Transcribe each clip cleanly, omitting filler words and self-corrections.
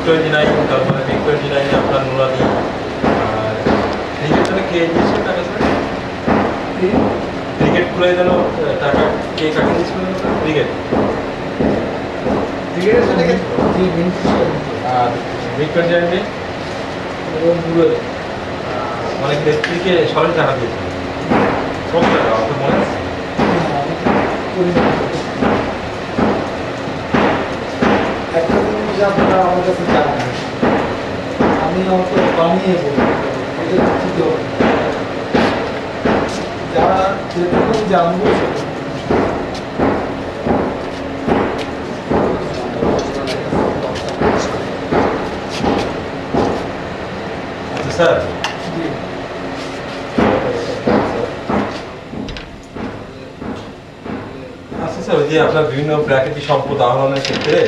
মিগ-29, তারপরে মিগ-29 আপনার নুরানি। আর ক্রিকেট যেন কে দিয়েছিল টাকা স্যার? ক্রিকেট খুলে যেন টাকা কে কাকে দিয়েছিল ক্রিকেট? আর মিগ-29 অনেক ব্যক্তিকে সরকারি টাকা দিয়েছিল। কত টাকা আপনার মনে আছে? একটা জিনিস আপনারা আমার কাছে জানেন, আমি হয়তো বানিয়ে বলবো, এটা ঠিক হবে না। যারা যেটুকু জানবো আচ্ছা স্যার, আচ্ছা স্যার, ওই যে আপনার বিভিন্ন প্রাকৃতিক সম্পদ আহরণের ক্ষেত্রে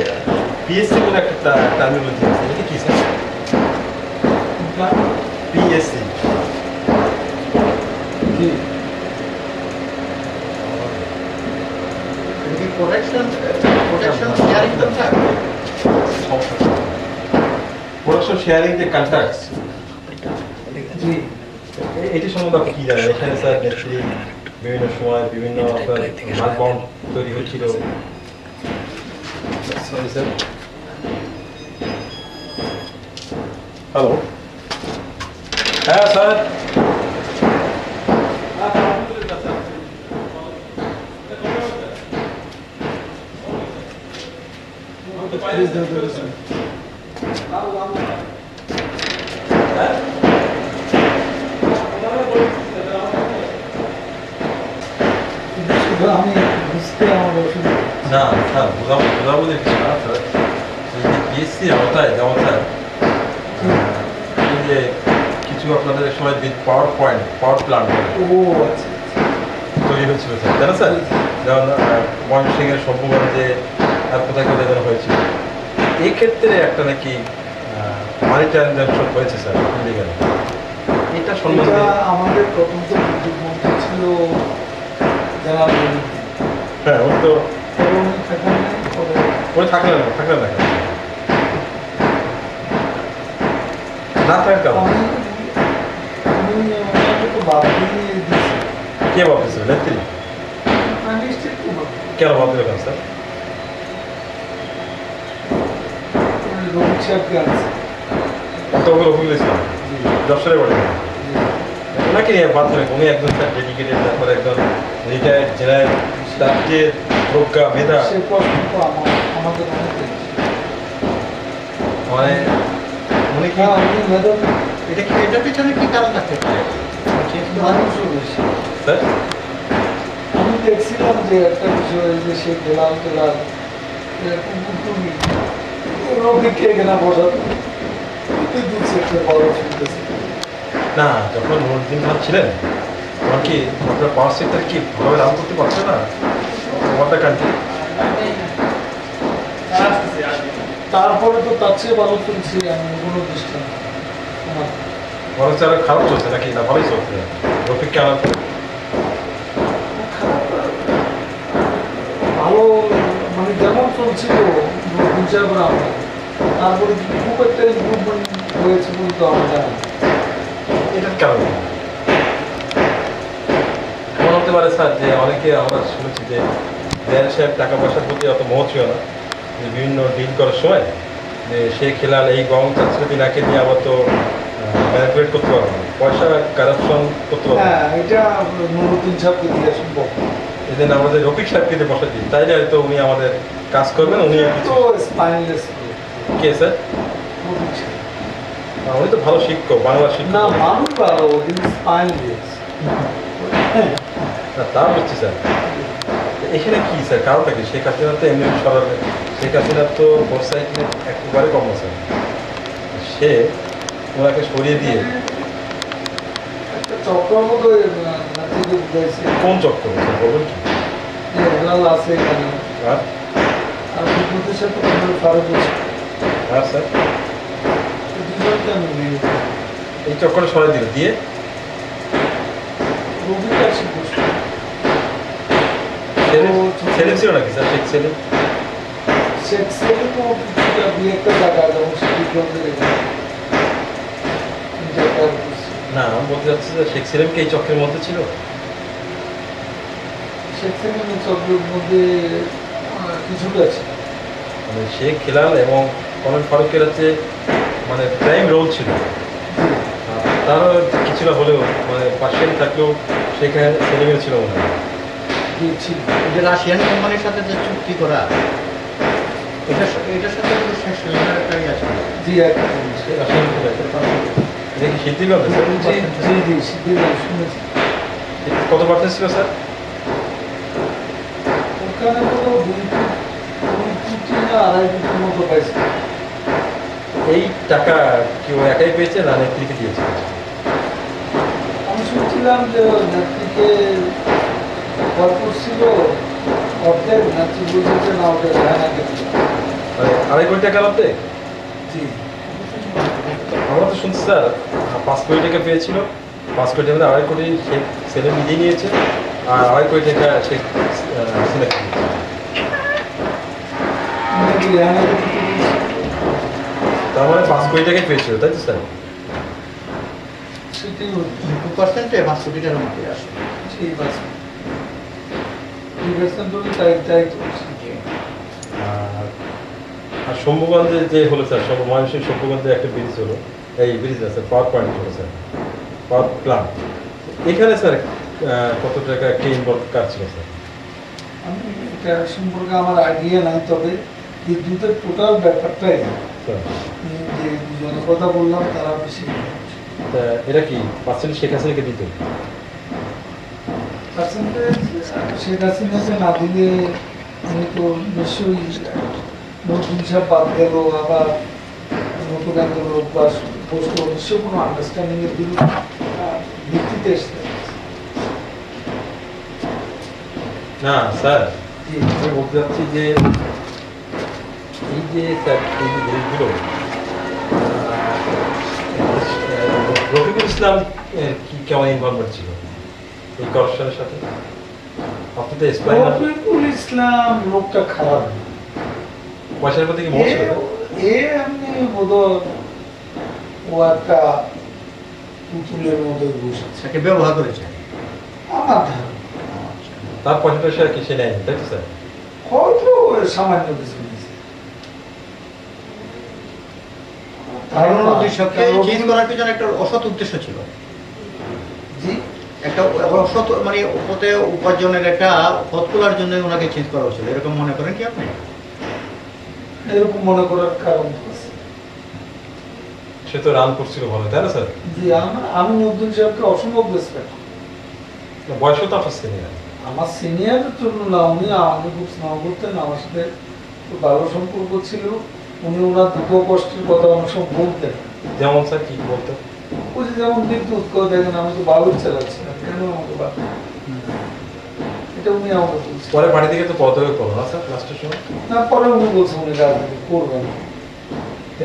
পিএসসি বলে একটা টার্মিনোলজি আছে, এটা কি স্যার? পিএসসি প্রোডাকশন শেয়ারিং যে কন্ট্রাক্টস, এটি সম্বন্ধে আপনি কি জানেন? এখানে স্যার নেত্রী বিভিন্ন সময় বিভিন্ন আপনার মাছ বন্ড তৈরি হচ্ছিল। Sorry sir. হ্যালো, হ্যাঁ স্যার। আমি বুঝতে আমার অসুবিধা। না স্যার, বোঝাবুঝি কিছু না স্যার। পিএসসি আওতায় যেমন স্যার এই যে কিছু আপনাদের সময় পাওয়ার প্ল্যান্ট ও আচ্ছা, তৈরি হয়েছিল স্যার, জানা স্যার? যেমন ময়মনসিংহের সভ্যগঞ্জে আর কোথায় কোথায় যেন হয়েছিল। এই ক্ষেত্রে একটা নাকি মানি ট্রানজাকশন হয়েছে স্যার ইলিগাল। এটা সম্বন্ধে আমাদের প্রথম তো মন্ত্রী ছিল যারা হ্যাঁ, ওই তো ওই থাকলেন না কেন? না থাকার কারণ কে ভাবতেছিল? নেত্রী কেন ভাবতে পারেন স্যার? কতগুলো ভুল ইসলাম যশোরে বাড়ি ওনাকে বাদ দেবেন। উনি একজন স্যার ডেডিকেটেড, তারপরে একজন রিটায়ার্ড জেনারেল স্টাফের প্রজ্ঞা মেধা। মানে উনি কি এটা কি এটার পিছনে কি কারণ থাকতে পারে? স্যার আমি দেখছিলাম যে একটা বিষয় যে সে গোলাম তোলার রোগীকে কেনা বসার বড় শুনতেছি না, যখন নুরুদ্দিন খান ছিলেন তখন কি আপনার পাওয়ার সেক্টর কি ভালোভাবে রান করতে পারছে না ওয়াটার কান্ট্রি? তারপরে তো তার চেয়ে ভালো চলছে আমি কোনো দৃষ্টান্ত বরং আরো খারাপ চলছে নাকি? না ভালোই চলছে রফিককে আনার পরে? ভালো মানে যেমন চলছিল বিচার করে আমরা, তারপরে খুব একটা ইম্প্রুভমেন্ট হয়েছে বলে তো আমরা জানি। এটার কারণ এমন হতে পারে স্যার যে অনেকে আমরা শুনেছি যে জেনারেল সাহেব টাকা পয়সার প্রতি অত মোহ ছিল না, যে বিভিন্ন ডিল করার সময় যে সে খেলাল এই গং চাচ্ছে নাকে দিয়ে আবার তো ম্যানিপুলেট করতে পারবো না, পয়সা কারাপশন করতে পারবো। হ্যাঁ, এটা নুরুদ্দিন সাহেবকে দিয়ে সম্ভব। এই জন্য আমাদের রফিক সাহেবকে যে বসে দিই, তাইলে হয়তো উনি আমাদের কাজ করবেন। উনি তো স্পাইনলেস কে স্যার? উনি তো ভালো শিক্ষক, বাংলা শিক্ষক। না, মানুষ ভালো কিন্তু স্পাইনলেস। না তা বুঝছি স্যার। এখানে কি স্যার কারণটা কি? শেখ হাসিনা তো এমনি সরাবে, শেখ হাসিনার তো বর্ষায় একেবারে কম আছে, সে ওনাকে সরিয়ে দিয়ে একটা চক্রের মতো কোন চক্র বলুন কি? আছে এখানে হ্যাঁ আর বিদ্যুতের সাথে ফারুক আছে। হ্যাঁ স্যার, দুজনকে আমি নিয়ে এই চক্করে সরাই দিল দিয়ে রবিটা ছেলে ছিল নাকি স্যার? শেখ ছেলে শেখ সেলিম ও কিছুটা দুই একটা জায়গা যেমন শিল্পীগঞ্জের এখানে ইন্টারফেয়ার করছে। না আমি বলতে চাচ্ছি যে শেখ সেলিমকে এই চক্রের মধ্যে ছিল। শেখ সেলিমের চক্রের মধ্যে কিছুটা আছে। মানে শেখ হেলাল এবং কমল ফারুকের হচ্ছে মানে প্রাইম রোল ছিল। আর তারও কিছুটা হলেও মানে পার্সেন্ট থাকলেও সেখানে সেলিমের ছিল মনে হয়। জি ছিল। এই যে রাশিয়ান কোম্পানির সাথে যে চুক্তি করা, এটার সাথে কিন্তু শেষ একটাই আছে। জি একটা জিনিস। রাশিয়ান কোথায়? এটা কি সিদ্ধিগঞ্জে স্যার? জি জি জি সিদ্ধিগঞ্জ শুনেছি। কত পার্সেন্ট ছিল স্যার? ওখানে তো 2 কোটি না 2.5 কোটির মতো পাইছে। এই টাকা কি ও একাই পেয়েছে না নেত্রীকে দিয়েছে? আমি শুনছিলাম যে নেত্রীকে অফার করছিল অর্ধেক, নেত্রী বলছে না ওটা রায়নাকে দিল। মানে 2.5 কোটি টাকা লাগবে? জি আমরা তো শুনছি স্যার 5 কোটি টাকা পেয়েছিল। 5 কোটি মধ্যে 2.5 কোটি শেখ সেলিম নিজেই নিয়েছে আর 2.5 কোটি টাকা শেখ হাসিনাকে দিয়েছে। নাকি রায়নাকে দিতে বলছে। তার মানে 5 কোটি টাকাই পেয়েছিল তাই তো স্যার? সেটাই হচ্ছে। 2% 5 কোটি টাকার মধ্যে আসে। ঠিক আছে। 2% হলে তাই তো বলছি। আর আর শম্ভুগঞ্জে যে হলো স্যার ময়মনসিংহ শম্ভুগঞ্জে একটা ব্রিজ হলো, এই ব্রিজ আছে পাওয়ার পয়েন্ট হলো স্যার, পাওয়ার প্ল্যান্ট। এখানে স্যার কত টাকা কে ইনভলভ কার ছিল স্যার? আমি এটা সম্পর্কে আমার আইডিয়া নাই, তবে বিদ্যুতের টোটাল ব্যাপারটাই স্যার যে দুজনের কথা বললাম তারা বেশি তা এরা কি পার্সেন্ট শেখ হাসিনাকে দিত? পার্সেন্টেজ শেখ হাসিনাকে না দিলে উনি তো নিশ্চয়ই নতুন হিসাব বাদ গেল, আবার নতুন একজন লোক বসলো, নিশ্চয় কোনো আন্ডারস্ট্যান্ডিং এর ভিত্তিতে এসছে। না স্যার জি আমি বলতে চাচ্ছি যে এই যে স্যার এই যে জিনিসগুলো রফিকুল ইসলাম কি কেমন ইনভলভমেন্ট ছিল এই করপশনের সাথে? আপনি তো এক্সপ্লেইন রফিকুল ইসলাম লোকটা খারাপ না। পয়সার প্রতি কি মোহ ছিল? এমনি বোধহয় ও একটা পুতুলের মতো বসেছে তাকে ব্যবহার করেছে। আমার ধারণা। তার পয়সা টয়সা কি সে নেয়নি তাই তো স্যার? হয়তো সামান্য কিছু নিয়েছে। কারণ উদ্দেশ্যকে চেঞ্জ করার পিছনে একটা অসৎ উদ্দেশ্য ছিল। জি একটা অসৎ মানে ওতে উপার্জনের একটা পথ খোলার জন্য ওনাকে চেঞ্জ করা হয়েছিল, এরকম মনে করেন কি আপনি? এরকম মনে করার কারণ আছে। সে তো রান করছিল ভালো তাই না স্যার? জি আমি নতুন সাহেবকে অসম্ভব রেসপেক্ট। বয়সও তো আপনার সিনিয়র। আমার সিনিয়র জন্য না, উনি আমাকে খুব স্নেহ করতেন, আমার সাথে খুব ভালো সম্পর্ক ছিল। উনি ওনার দুঃখ কষ্টের কথা অনেক সময় বলতেন। যেমন স্যার কি বলতো? ওই যে যেমন বিদ্যুৎ করে দেখেন আমি তো বালুর চালাচ্ছিলাম, কেন আমাকে বাদ? এটা উনি আমাকে বলছেন। পরে বাড়ি থেকে তো পদত্যাগ করলো না স্যার লাস্টের সময়? না পরে উনি বলছেন উনি রাজনীতি করবেন।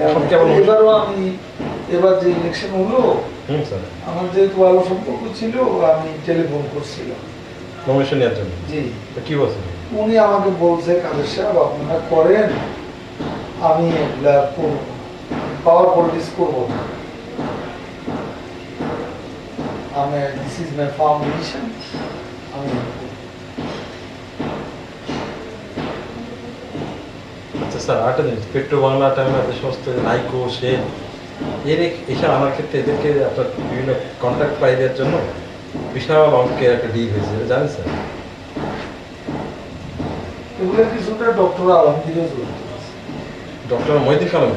এখন কেমন হচ্ছে? এবারও এবার যে ইলেকশন হলো স্যার আমার যেহেতু ভালো সম্পর্ক ছিল, আমি টেলিফোন করছিলাম। নমিনেশন নেওয়ার জন্য? জি তো কি বলছেন? উনি আমাকে বলছে কাদের সাহেব আপনারা করেন, আমি এগুলা করবো, পাওয়ার পলিটিক্স করবো না। আমি দিস ইজ মাই ফাউন্ডেশন, আমি আচ্ছা স্যার আরেকটা জিনিস, পেট্রো বাংলা টাইমে যে সমস্ত নাইকো সে এসব আনার ক্ষেত্রে এদেরকে আপনার বিভিন্ন কন্ট্রাক্ট পাই দেওয়ার জন্য বিশাল অঙ্কের একটা ডিল হয়েছে, এটা জানেন স্যার? এগুলো কিছুটা ডক্টর আলমগীরও জড়িত আছে। ডক্টর মহিউদ্দিন কালাম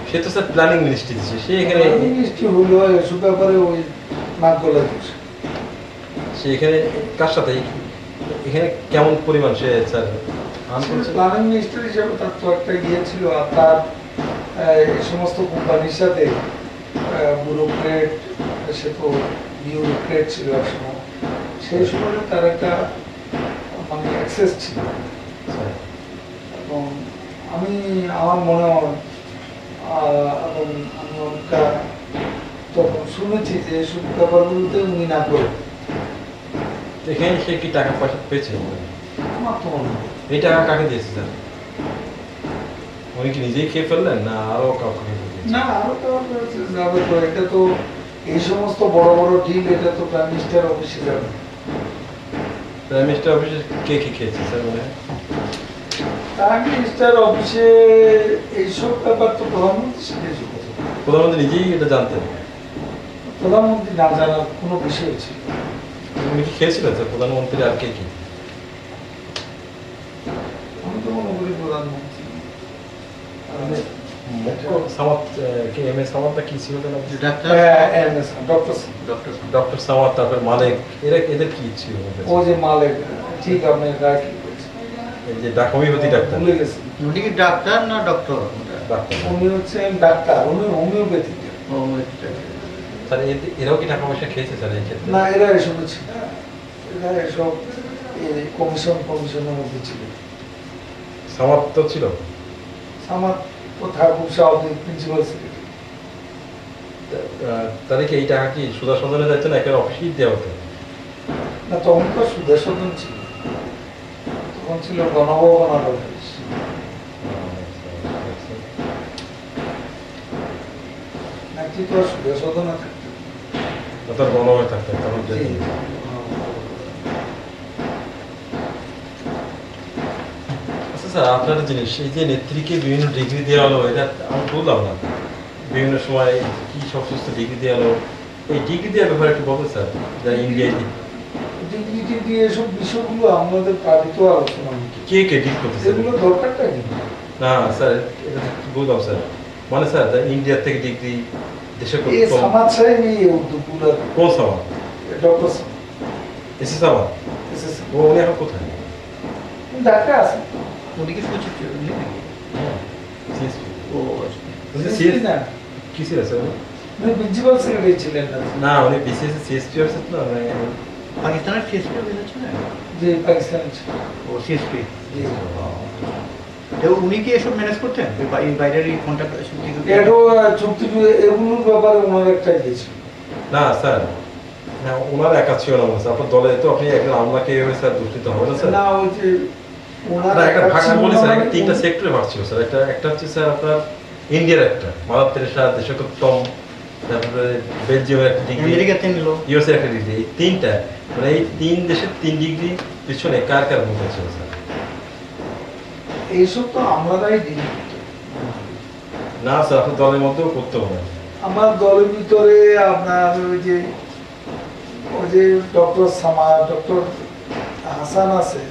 সে তো স্যার প্ল্যানিং মিনিস্ট্রি দিচ্ছে, সে এখানে মিষ্টি হলো এসব ব্যাপারে ওই নাক গলায় দোষে। সে এখানে কার সাথে এখানে কেমন পরিমাণ সে স্যার আর্ন করেছে? প্ল্যানিং মিনিস্টার হিসেবে তার তো একটা ইয়ে ছিল, আর তার এই সমস্ত কোম্পানির সাথে ব্যুরোক্রেট, সে তো বিউরোক্রেট ছিল এক সময়, সেই সময় তার একটা মানে অ্যাক্সেস ছিল। স্যার, এবং আমার মনে হয় এবং আমি ওটা তখন শুনেছি যে এসব ব্যাপারগুলোতে উনি না করে। এখানে সে কি টাকা পয়সা পেয়েছে? আমার তো মনে হয় এই টাকা কাকে দিয়েছে স্যার? উনি কি নিজেই খেয়ে ফেললেন না আরো কাউকে খেয়ে ফেললেন? না আরো তো যাবে তো, এটা তো এই সমস্ত বড় বড় ডিল এটা তো প্রাইম মিনিস্টার অফিসে যাবে। প্রাইম মিনিস্টার অফিসে কে কি খেয়েছে স্যার মনে হয়? প্রাইম মিনিস্টার অফিসে এইসব ব্যাপার তো প্রধানমন্ত্রী শিখেছে। প্রধানমন্ত্রী নিজেই এটা জানতেন? প্রধানমন্ত্রী না জানার কোনো বিষয় ছিল? উনি কি খেয়েছিলেন স্যার প্রধানমন্ত্রী আর কে কি? আমি তো মনে করি প্রধানমন্ত্রী সামাদ কে এম এ সামাদটা কি ছিল যেন? Doctor doctor doctor doctor Samad, তারপর মালিক, এদের কি ছিল? ও যে মালিক, ঠিক আপনি রাইট বলেছেন। এই যে হোমিওপ্যাথি ডাক্তার, ভুলে গেছি। উনি কি ডাক্তার না ডক্টর? ডাক্তার উনি হচ্ছেন ডাক্তার, উনি হোমিওপ্যাথি। স্যার এরাও কি টাকা পয়সা খেয়েছে স্যার এই ক্ষেত্রে? না এরা এসব ছিল না, এরা এসব এই কমিশনের মধ্যে ছিল। সামাদ তো ছিল। আমার কোথায় খুব স্বাভাবিক প্রিন্সিপাল সেক্রেটারি। তাহলে কি এই টাকা কি সুদা সদনে যাচ্ছে না একেবারে অফিসেই দেওয়া হতো? না তখন তো সুদর্শন ছিল, তখন ছিল গণভবন অফিস। নাকি তো সুদর্শনে থাকতো। তার গণ হয়ে থাকতেন তখন যে। জি। আচ্ছা স্যার আপনার একটা জিনিস, এই যে নেত্রীকে বিভিন্ন ডিগ্রি দেওয়া হলো, এটা আমি বললাম না বিভিন্ন সময় কি সমস্ত ডিগ্রি দেওয়া হলো, এই ডিগ্রি দেওয়ার ব্যাপারে একটু বলবেন স্যার, যা ইন্ডিয়ায় ডিগ্রি টিগ্রি এসব বিষয়গুলো আমাদের পালিত আলোচনা হতো। কে কে ডিগ্রি করতেছে? এগুলো দরকারটা কি? না স্যার এটা বললাম স্যার, মানে স্যার ইন্ডিয়া থেকে ডিগ্রি দেশে এই সমাজ সাহেব এই উদ্যোগগুলো, কোন সামাদ? ডক্টর এসে সামাদ ও উনি এখন কোথায়? ঢাকা আছে। উনি কি সচিব ছিলেন নাকি? CSP ও আচ্ছা। না কি ছিল স্যার উনি? উনি প্রিন্সিপাল সেক্রেটারি ছিলেন না? না উনি বিসিএস CSP অফিসার তো মানে পাকিস্তানের সিএসপি অফিসার ছিলেন? যে পাকিস্তান ছিল। ও সিএসপি। জি। উনি কি এসব ম্যানেজ করতেন এই বাইরের এই কন্ট্যাক্ট? এটাও চুক্তি এগুলোর ব্যাপারে ওনার একটা দিয়েছিল। না স্যার, না ওনার একা ছিল না স্যার, আপনার দলে তো আপনি একটা আমলাকে এভাবে স্যার দুষ্কৃত হবে না স্যার। না ওই যে ওনার না একটা ভাগ ছিল বলি স্যার, না, একটা তিনটা সেক্টরে ভাগ ছিল স্যার। একটা হচ্ছে স্যার আপনার ইন্ডিয়ার একটা মাদার তেরেসা দেশকোত্তম, তারপরে বেলজিয়ামের একটা ডিগ্রি, আমেরিকাতে নিল। ইউএসএ একটা ডিগ্রি, এই তিনটা মানে এই তিন দেশের 3 ডিগ্রি পিছনে কার কার ভূমিকা ছিল স্যার? এইসব তো আমরাই দিই। না স্যার আপনার দলের মধ্যেও করতে হবে। আমার দলের ভিতরে আপনার ওই যে ডক্টর ডক্টর হাসান আছে,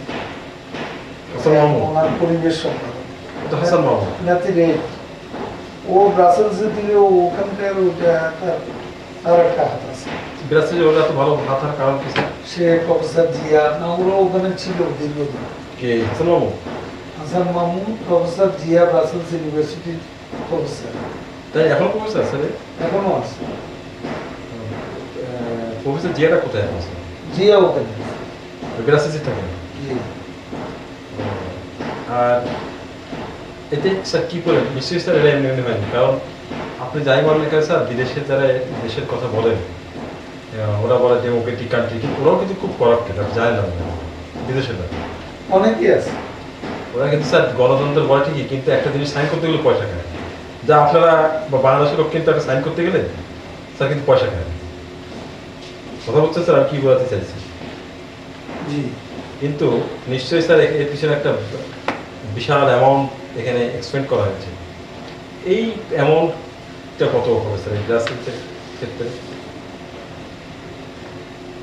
হাসান মাহমুদ, ওনার পরিবেশ সম্পাদক তো হাসান মাহমুদ নাতি রে, ও ব্রাসেলসে দিলে ওখানকার ওইটা তার একটা হাত আছে। বিরাশি যে ওটা এত ভালো হাতার কারণ কি স্যার? সে প্রফেসর জিয়া না, ওরা ওখানে ছিল দীর্ঘদিন। কে হাসান মাহমুদ? হাসান মাহমুদ প্রফেসর জিয়া ব্রাসেলস ইউনিভার্সিটির প্রফেসর, তাই এখন প্রফেসর স্যার? এখনো আছে। প্রফেসর জিয়াটা কোথায় আছে? জিয়া ওখানে আছে। বিরাশি থাকে। জি। আর এতে স্যার কি করে নিশ্চয়ই স্যার এটা এমনি এমনি হয়নি, কারণ আপনি যাই বলেন কেন স্যার বিদেশের যারা দেশের কথা বলেন ওরা বলে ডেমোক্রেটিক কান্ট্রি, কিন্তু ওরাও কিন্তু খুব করাপ্টেড, আপনি জানেন না বিদেশের না। অনেকেই আছে। ওরা কিন্তু স্যার গণতন্ত্রের বলে ঠিকই, কিন্তু একটা জিনিস সাইন করতে গেলে পয়সা খায়, যা আপনারা বা বাংলাদেশের লোক কিন্তু একটা সাইন করতে গেলে স্যার কিন্তু পয়সা খায়। কথা বলছেন স্যার, আমি কি বোঝাতে চাইছি? জি। কিন্তু নিশ্চয়ই স্যার এর পিছনে একটা বিশাল অ্যামাউন্ট এখানে এক্সপেন্ড করা হয়েছে। এই অ্যামাউন্টটা কত হবে স্যার এই গ্রাসরুটের ক্ষেত্রে?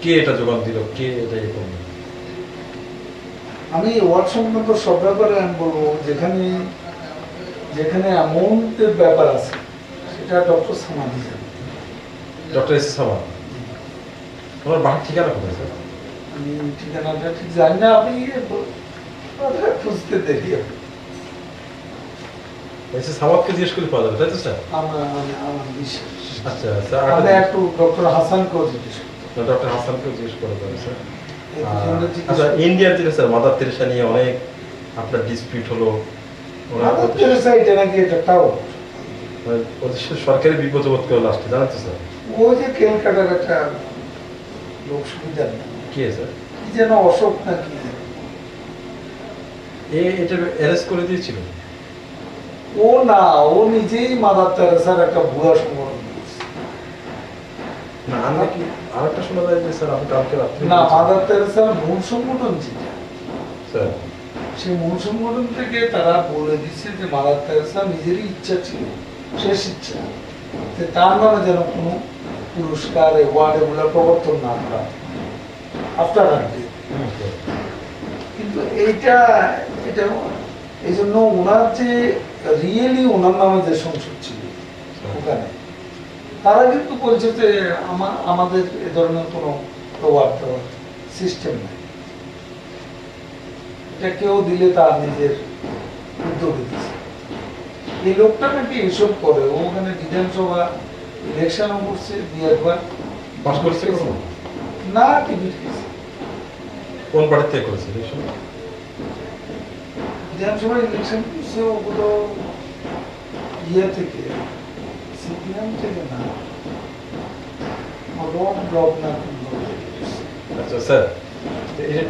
কে এটা যোগান দিল, কে এটা ইয়ে করলো? আমি ওয়ার্ড সংক্রান্ত সব ব্যাপারে আমি বলবো, যেখানে যেখানে অ্যামাউন্টের ব্যাপার আছে সেটা ডক্টর সামাদি জানে। ডক্টর এস সামাদ, ওনার বাড়ির ঠিকানা কোথায় স্যার? আমি ঠিকানাটা ঠিক জানি না, আপনি খুঁজতে দেরি হবে। এস সামাদকে জিজ্ঞেস করে পাওয়া যাবে তাই তো স্যার? আমার বিশ্বাস। আচ্ছা স্যার, আমরা একটু ডক্টর হাসানকেও জিজ্ঞেস করতে ডক্টর হাসানকেও জিজ্ঞেস করে পাবে স্যার। এই দুজনকে জিজ্ঞেস আচ্ছা করতে- ইন্ডিয়ার যেটা স্যার মাদার তেরেসা নিয়ে অনেক আপনার ডিসপিউট হলো, ওরা মাদার তেরেসা এটা নাকি এটা তাও মানে ওদের সাথে সরকারি বিপদ বোধ করে লাস্টে, জানেন তো স্যার? ওই যে ক্যালকাটার একটা লোক সুবিধা নেই, কে স্যার? কি যেন অশোক না কি যেন। এটা অ্যারেস্ট করে দিয়েছিল। ও না, ও নিজেই মাদার তেরেসার একটা ভুয়া সংগঠন করছে। না আমরা কি আরেকটা শোনা যায় যে স্যার আপনি কালকে রাত্রে না, মাদার তেরেসার মূল সংগঠন যেটা, স্যার সেই মূল সংগঠন থেকে তারা বলে দিচ্ছে যে মাদার তেরেসা নিজেরই ইচ্ছা ছিল, শেষ ইচ্ছা, যে তার নামে যেন কোনো পুরস্কার অ্যাওয়ার্ড এগুলো প্রবর্তন না করা আফটার হার্ডে। কিন্তু এটা এটা এই জন্য ওনার যে রিয়েলি ওনার নামে যে সংসদ ছিল ওখানে, তারা কিন্তু বলছে যে আমাদের এ ধরনের কোনো অ্যাওয়ার্ড দেওয়ার সিস্টেম নেই, এটা কেউ দিলে তার নিজের উদ্যোগে দিচ্ছে। এই লোকটা নাকি এসব করে, ও ওখানে বিধানসভা ইলেকশনও করছে, দিয়ে একবার পাস করছে কখনো? না, টিকিট খেয়েছে। কোন পার্টি থেকে করেছে এই সময়? বিধানসভা ইলেকশন করছে ওগুলো ইয়ে থেকে, সিপিএম থেকে না, ব্লক না কোন ব্লক থেকে করছে। আচ্ছা স্যার, এই যে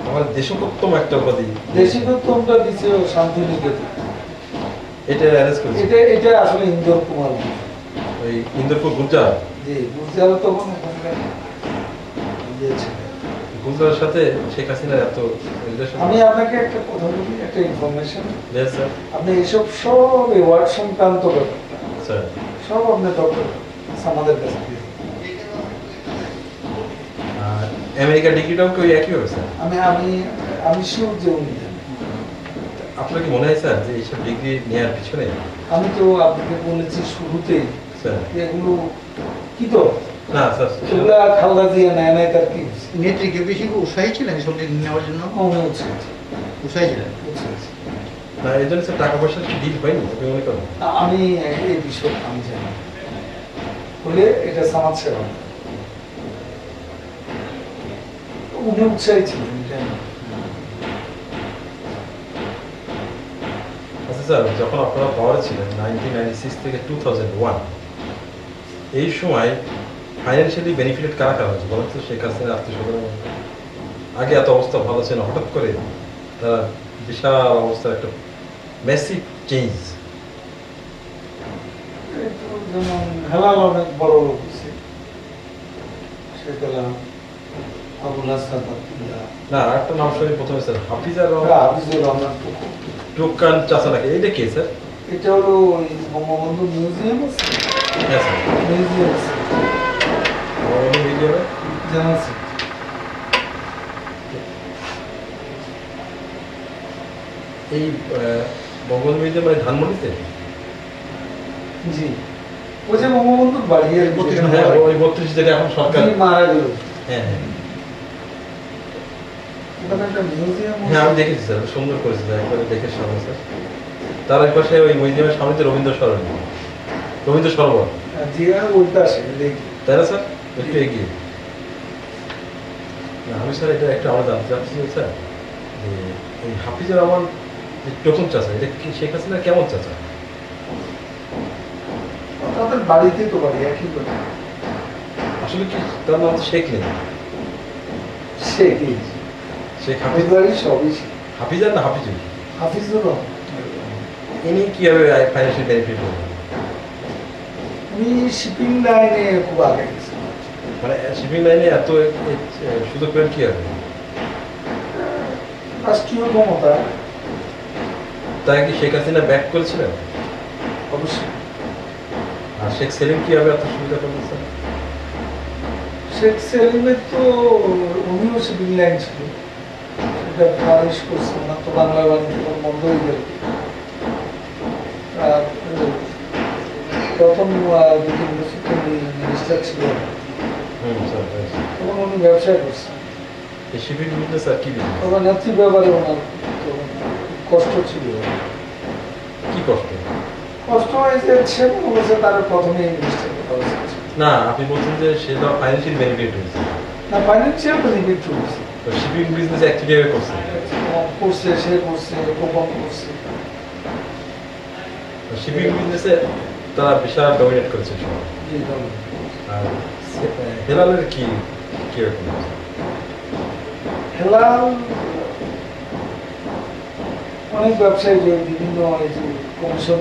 আমার দেশপ্রথম একটা উপাধি দেশিকোত্তমটা দিচ্ছে ও শান্তিনিকেতন। এটা অ্যারেঞ্জ করেছে এটা আসলে ইন্দোর কুমার ওই ইন্দ্রপুর গুলজার। জি, গুজরাল তখন ওখানে ইয়ে ছিল। গুলজারের সাথে শেখ হাসিনার এত রিলেশন। আমি আপনাকে একটা কথা বলি, একটা ইনফরমেশন। স্যার আপনি এইসব সব অ্যাওয়ার্ড সংক্রান্ত ব্যাপারটা স্যার সব আপনি ডক্টর আমাদের কাছে দিয়ে দিন। আর আমেরিকা ডিগ্রিটাও কি ওই একই হবে স্যার? আমি আমি আমি শিওর যে উনি জানেন। আপনার কি মনে হয় স্যার যে এইসব ডিগ্রি নেওয়ার পিছনে? আমি তো আপনাকে বলেছি শুরুতেই স্যার যে এগুলো কি তো না স্যার এগুলা খালদা দিয়ে নেয় নাই, তার কি হয়েছে? নেত্রীকে বেশি উৎসাহী ছিলেন এসব নেওয়ার জন্য? আমি উৎসাহ উৎসাহী ছিলেন। না এই জন্য স্যার টাকা পয়সার কি ডিল হয়নি আপনি মনে করেন? আমি এই বিষয় আমি জানি না। বলে এটা সমাজ সেবা, উনি উৎসাহী ছিলেন, জানি। আচ্ছা স্যার, যখন আপনারা পাওয়ারে ছিলেন 1996 থেকে 2001, এই সময় ফাইন্যান্সিয়ালি বেনিফিটেড কারা কারা হয়েছে বলেন তো? শেখ হাসিনার আত্মীয়স্বজন আগে এত অবস্থা ভালো ছিল, হঠাৎ করে তারা বিশাল অবস্থার একটা ম্যাসিভ চেঞ্জ। যেমন হেলাল অনেক বড় লোক হয়েছে, সেটা আবুল হাসান আব্দুল্লাহ, না একটা নাম শুনি প্রথমে স্যার, হাফিজার হাফিজুর রহমান টুকু। টুকান চাচা নাকি, এটা কে স্যার? এটা হলো ওই বঙ্গবন্ধু মিউজিয়াম আছে, হ্যাঁ স্যার, মিউজিয়াম আছে, বঙ্গবন্ধু মিউজিয়ামে জানা আছে। এই বঙ্গবন্ধু মিউজিয়াম মানে ধানমন্ডিতে? জি, ওই যে বঙ্গবন্ধুর বাড়ি আর কি, হ্যাঁ ওই 32 যেটা এখন সরকার। যিনি মারা গেল, হ্যাঁ হ্যাঁ ওখানে একটা মিউজিয়াম হ্যাঁ আমি দেখেছি স্যার, সুন্দর করেছে স্যার, একবারে দেখে সামনে স্যার। তার এক পাশে ওই মিউজিয়ামের সামনে যে রবীন্দ্র সরণি, রবীন্দ্র সরোবর, জি, আর ওইটা আসে দেখি। তাই না স্যার? একটু এগিয়ে না আমি স্যার এটা একটা আমরা জানতে চাচ্ছি যে স্যার, যে এই হাফিজুর রহমান যে টোকন চাচা, এটা কি শেখ হাসিনা কেমন চাচা? তাদের বাড়িতেই তো বাড়ি, একই বাড়ি। আসলে কি তার নাম তো শেখ নেই, শেখ শেখ হাফিজ হাফিজ, বাড়ি সবই শেখ। হাফিজার না হাফিজুর? হাফিজুর রহমান ইনি কিভাবে ফাইন্যান্সিয়াল বেনিফিট করবেন? উনি শিপিং লাইনে খুব আগে গেছে, মানে শিপিং লাইনে এত সুযোগ পেলেন কি হবে? রাষ্ট্রীয় ক্ষমতা তাই কি শেখ হাসিনা ব্যাক করেছিলেন? অবশ্যই। আর শেখ সেলিম কিভাবে এত সুবিধা পেলেন স্যার? শেখ সেলিমের তো উনিও শিপিং লাইন ছিল, সেটা খারিজ করছে না তো, বাংলা বাণিজ্য তখন বন্ধ হয়ে গেল। আর প্রথম যদি মিনিস্টার ছিল স্যার তখন উনি ব্যবসা করছেন, এই শিপিং বিজনেস আর কি বিজনেস? তখন নেত্রী ব্যাপারে ওনার তখন কষ্ট ছিল। কি কষ্ট? কষ্ট হয়েছে, সে মনে করছে তার প্রথমে মিনিস্টার কথা হয়েছে না আপনি বলছেন যে সেটা ফাইন্যান্সিয়াল বেনিফিট হয়েছে, না, ফাইন্যান্সিয়াল বেনিফিট হয়েছে, তো শিপিং বিজনেস অ্যাক্টিভ করছে। করছে, সে করছে, কোপন করছে। শিপিং বিজনেসে তারা বিশাল ডমিনেট করেছে সবাই। জি, ধন্যবাদ। আর হেলালের কি কিরকম? হেলাল অনেক ব্যবসায়ী যে বিভিন্ন এই যে কমিশন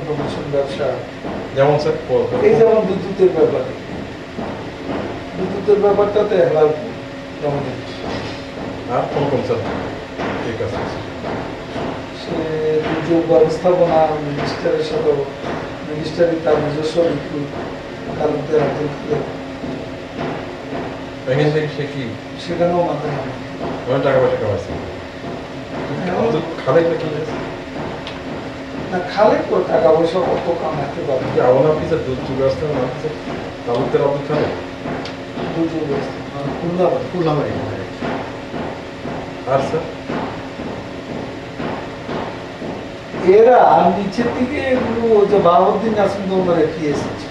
ব্যবসা, যেমন স্যার এই যেমন বিদ্যুতের ব্যাপারে, বিদ্যুতের ব্যাপারটাতে হেলাল ডমিনেট। আর কোন কোন স্যার ঠিক আছে সে দুর্যোগ ব্যবস্থাপনা মিনিস্টারের সাথে, মিনিস্টারই তার নিজস্ব রিক্রুট তালুকদার আব্দুল খালেক, এখান থেকে সে কি সেখানেও মাথায় নামে। অনেক টাকা পয়সা কামাইছে আব্দুল খালেক না কি হয়েছে? না, খালেক তো টাকা পয়সা কত কামাতে পারবে। কি আওয়ামী অফিসার দুর্যোগ ব্যবস্থা নাম হচ্ছে তালুকদার আব্দুল খালেক। দুর্যোগ ব্যবস্থাপনা খুলনাবাদ। খুলনাবাড়ি আর স্যার এরা নিচের দিকে এগুলো ওই যে বাহাউদ্দিন নাসিম দোমরে কি এসেছে